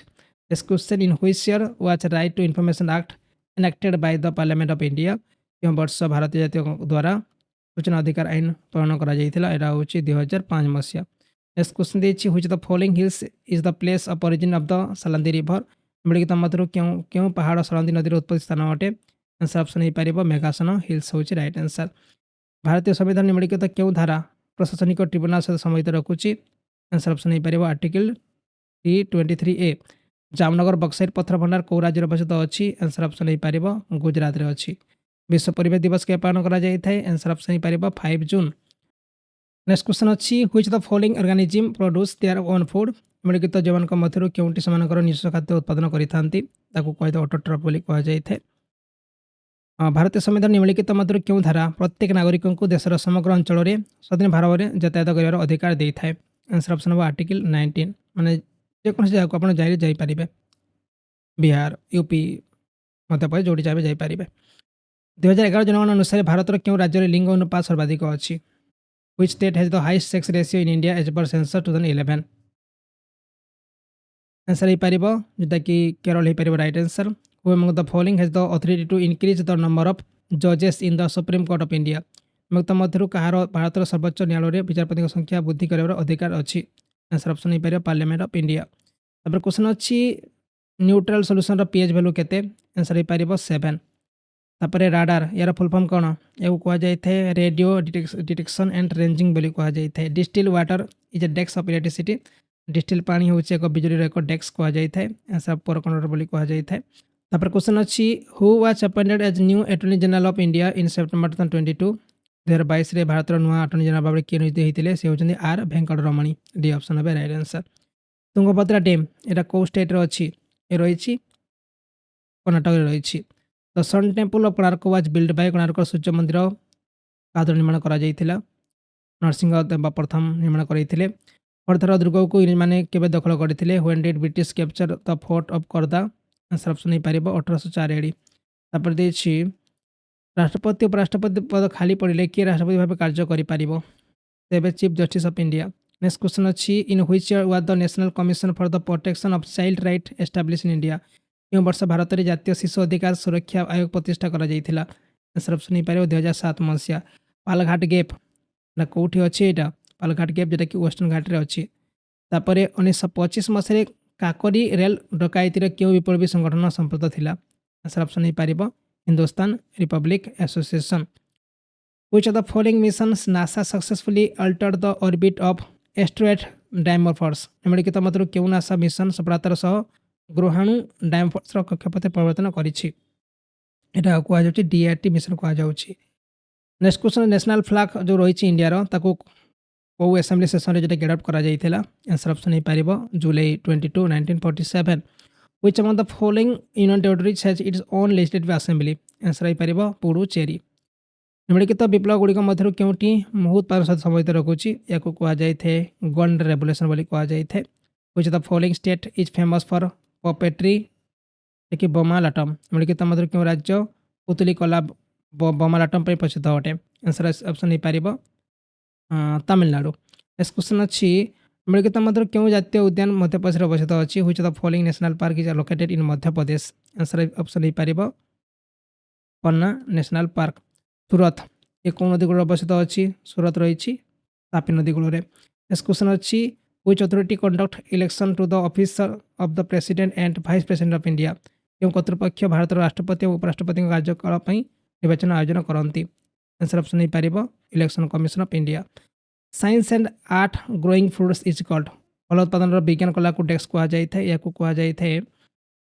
This question in which year was right to information act enacted by the parliament of India. यह वर्ष भारतीय जातीय द्वारा सूचना अधिकार आईन प्रणयन करा हूँ 2005 मसीहा। नेक्स्ट क्वेश्चन देखिए which the following hills is the place of origin of the Salandi river. निम्नलिखित मध्य क्यों पहाड़ सलांदी नदी उत्पत्ति स्थान अटे। आंसर ऑप्शन हो पार मेघासन हिल्स हूँ राइट आंसर। भारतीय संविधान निम्नलिखित क्यों धारा प्रशासनिक ट्रिब्यूनल सहित संबंधित रखुच्छी। आंसर ऑप्शन हो पार आर्टिकल 323A। जामनगर बक्साइट पत्थर भंडार कौ राज्य अवस्थित अच्छी। आंसर ऑप्शन हो पार गुजरात रे अच्छी। विश्व परिवेश दिवस के पालन करा जाए। आंसर ऑप्शन हो पार 5 जून। नेक्स्ट क्वेश्चन अच्छी which the following organism produce their own food. निम्नलिखित जीवनक मध्य क्योंटी से निज खाद्य उत्पादन करते ऑटोट्रॉफ बोली कह जाए। भारतीय संविधान निम्नलिखित मध्य क्यों धारा प्रत्येक नागरिक को देशर समग्र अंचल में स्वाधीन भाव में यातायात कर अधिकार दे था। आंसर ऑप्शन हम आर्टिकल 19 माने जेकोसी जगह को आप जापारे बिहार यूपी मध्य प्रदेश जोड़ी चाहिए जापारे। 2011 जनगणना अनुसार भारत क्यों राज्य में लिंग अनुपात सर्वाधिक अच्छी। Which state has the highest sex ratio in India as per census 2011। Answer हो पार जोटा कि केरल हो पार right answer. Who among the following has the authority to increase the number of जजेस in the Supreme Court of India. निम्नलिखित मध्य कहार भारत सर्वोच्च न्यायालय में विचारपति संख्या वृद्धि कर अधिकार अच्छी। आंसर ऑप्शन हो पार पार्लियामेंट ऑफ इंडिया। तापर क्वेश्चन अच्छी न्यूट्रल सॉल्यूशन पीएच वैल्यू केते आंसर हो पारिबो 7। तापर राडार यार फुल फॉर्म कौन या कह जाए रेडियो डिटेक्शन एंड रेंजिंग बोली कह जाए। Distil water is a dash of electricity distil पानी हूँ एक बिजुली एक डेक्स कह जाए आंसर पर कंडक्टर बोली कह जाए। तापर क्वेश्चन अच्छी who was appointed as new attorney general of India in September 2022 2022 रे भारत नुआ अटॉर्नी जनरल भाव में किए नियुक्त होते से होती R Venkataramani D option है राइट आंसर। तुंगभद्रा डैम यहाँ कौ स्टेट अच्छी ये रही कर्णाटक रही। The sun temple of Konark was build by Konark सूर्य मंदिर का निर्माण करा नरसिंह देव प्रथम निर्माण करते। खरधार दुर्ग को इंग्रेज मैंने केवे दखल करते when did British capture the fort of करदा आंसर ऑप्शन हो पार 1804 एडी। तापर देछि राष्ट्रपति उपराष्ट्रपति पद खाली पड़े किए राष्ट्रपति भाव कार्य करें तेज chief justice of India. Next question अच्छी in which year was the national commission for the protection of child right establish in India क्यों वर्ष भारत में जातीय शिशु अधिकार सुरक्षा आयोग प्रतिष्ठा कर आंसर ऑप्शन हो पार 2007 मसीहा। पालघाट गैप ना कौटी अच्छी यहाँ पालघाट गैप जोटा कि वेस्टर्न घाट में अच्छी। तापर 1925 मसीह काकरी रेल डकायतीर क्यों विप्लवी संगठन संपर्क थिला आंसर ऑप्शन हो पार Hindustan republic association. Which of the following missions NASA successfully altered the orbit of asteroid Dimorphos निम्नलिखित मध्य क्यों नासा मिशन सफलतार सह ग्रहाणु डायमोफोर्स कक्षपथ परिवर्तन करिछि एटा कह जाउछि डीआरटी मिशन कह जाउछि। नेक्स्ट क्वेश्चन नेशनल फ्लैग जो रही इंडिया रो ताको कौ असेंबली सेशन में जो गेटअप करा जाइथिला आंसर ऑप्शन हो पार जुलाई 22 1947। Which among the following union territories has its own legislative assembly answer हो पार पुडुचेरी। निम्नलिखित विप्लव गुड़िक मध्य क्योंटी बहुत पार्षद संबंधित रखुच्छी या कह जाए गोल्डन रेवोल्यूशन बोली कह जाए। Which the following state is famous for puppetry कि बोमालाटम निम्नलिखित मध्य क्यों राज्य पुतली कला बोमालाटम पर प्रसिद्ध अटे आंसर ऑप्शन हो पार तमिलनाडु। नेक्स्ट क्वेश्चन अच्छी निम्नलिखित मध्य क्यों जातीय उद्यान मध्य प्रदेश अवस्थित अच्छी which the following national park is located in Madhya Pradesh answer option हो पार पन्ना नेशनल पार्क। सूरत ये कौन नदी कूल अवस्थित अच्छी सूरत रही तापी नदी कूल। नेक्स्ट क्वेश्चन अच्छी which authority conduct election to the office of the president and vice president of India क्यों कर्तृपक्ष भारत राष्ट्रपति और उपराष्ट्रपति कार्यकाल निर्वाचन आयोजन करती आंसर ऑप्शन हो पार election commission of India. Science and art growing fruits is called फल उत्पादन विज्ञान कला को डेक्स कह जाए या कह जाए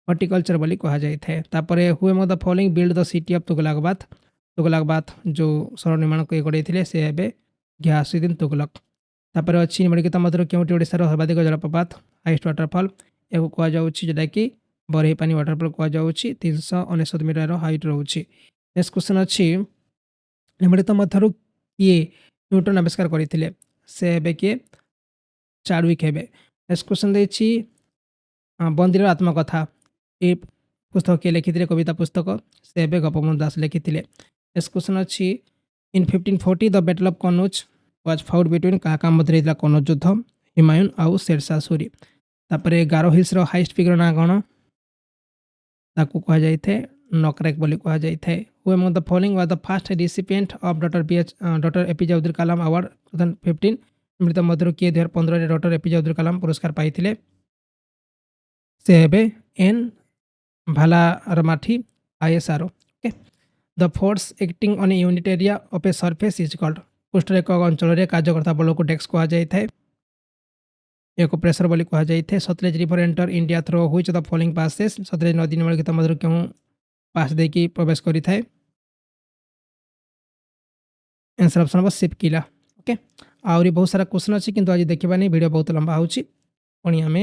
हॉर्टिकल्चर बोली कह जाए। तापर who among the following build the city of Tughlakabad जो सहर निर्माण गढ़े से हे घियासुद्दीन तुगलक। तापर अच्छी निम्नलिखित मध्य क्योंटी ओडिशार सर्वाधिक जलप्रपात हाइस्ट वाटरफॉल या कह जोटा कि बरहीपानी वाटरफॉल कह जाऊँगी 399 मीटर हाइट रोचे। नेक्स्ट क्वेश्चन अच्छी निम्नलिखित मध्य किए न्यूटन आविष्कार करते से हे किए चार्विक हे। नेक्स्ट क्वेश्चन देखिए बंदीर आत्मकथा ये पुस्तक किए लिखी कविता पुस्तक से हे गोपबंधु दास लिखी। नेक्स्ट क्वेश्चन अच्छी इन 1540 the battle of Kannauj was fought between क्या मध्य कन्नौज युद्ध हुमायूं आउ शेरशाह सूरी। तापर गारो हिल्स हाइस्ट फिगर ना कौन ताकू कह जाए नकरेक बोली कह जाए। Who among the following was the first recipient of doctor APJ Abdul Kalam award 2015 निम्नलिखित मध्य किए 2015 डॉक्टर एपीजे अब्दुल कलाम पुरस्कार पाई से हे N Valarmathi ISRO। Okay the force acting on a unit area of a surface is called पृष्ठर एक अंचल कार्यकर्ता बल को डेक्स कह जाए एक प्रेशर बोली कह जाए। Sutlej river enter India through which the following passes Sutlej नदी निम्नलिखित मध्य क्यों पास देकी प्रवेश करी थाए आंसर ऑप्शन हम शिपकिला। ओके आहरी बहुत सारा क्वेश्चन अच्छी किंतु आज देखा नहीं वीडियो बहुत लंबा होची पुणी आम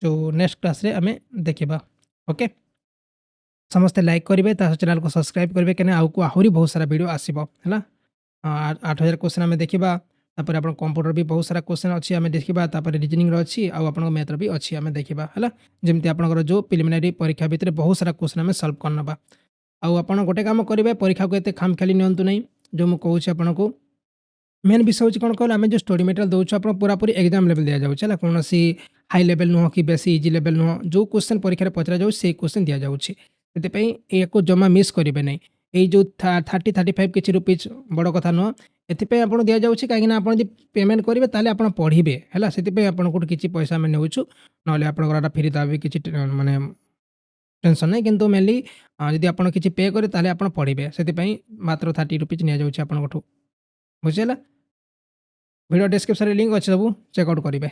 जो नेक्स्ट क्लास रे आम देखा। ओके समस्ते लाइक करेंगे चैनल को सब्सक्राइब करेंगे कहीं आउ को आहरी बहुत सारा वीडियो आसब है 8000 क्वेश्चन आम देखा। तापर आप कंप्यूटर भी बहुत सारा क्वेश्चन अच्छी आम देखा तापर रीजनिंग अच्छी आप मैथ भी अच्छी आम देखा है जमी आपंकर जो प्रिलिमिनारी परीक्षा भितर बहुत सारा क्वेश्चन आम सल्व करनवा आप गोटे काम करेंगे परीक्षा को एत खामखाली नियंतु नहीं जो मुझे कहूँ आपको मेन विषय हूँ कौन कहल आम जो स्टडी मटेरियल दूसरा आप पूरापूरी एग्जाम लेवल दि जाऊँगा कौन हाई लेवल नुह कि बेसी इजी लेवल नुह जो क्वेश्चन परीक्षा पचरा जाऊँ से क्वेश्चन दि जाऊँगी से जमा मिस करेंगे नहीं ଏଇ ଯେଉଁ 30-35 କିଛି ରୁପିଜ୍ ବଡ଼ କଥା ନୁହଁ। ଏଥିପାଇଁ ଆପଣଙ୍କୁ ଦିଆଯାଉଛି କାହିଁକିନା ଆପଣ ଯଦି ପେମେଣ୍ଟ କରିବେ ତାହେଲେ ଆପଣ ପଢ଼ିବେ ହେଲା, ସେଥିପାଇଁ ଆପଣଙ୍କଠୁ କିଛି ପଇସା ଆମେ ନେଉଛୁ। ନହେଲେ ଆପଣଙ୍କର ଏଟା ଫ୍ରି ଦେବା ବି କିଛି ମାନେ ଟେନସନ୍ ନାହିଁ। କିନ୍ତୁ ମେନଲି ଯଦି ଆପଣ କିଛି ପେ କରିବେ ତାହେଲେ ଆପଣ ପଢ଼ିବେ, ସେଥିପାଇଁ ମାତ୍ର 30 ରୁପିଜ୍ ନିଆଯାଉଛି ଆପଣଙ୍କଠୁ। ବୁଝିହେଲା? ଭିଡ଼ିଓ ଡେସ୍କ୍ରିପ୍ସନରେ ଲିଙ୍କ୍ ଅଛି, ସବୁ ଚେକ୍ ଆଉଟ୍ କରିବେ।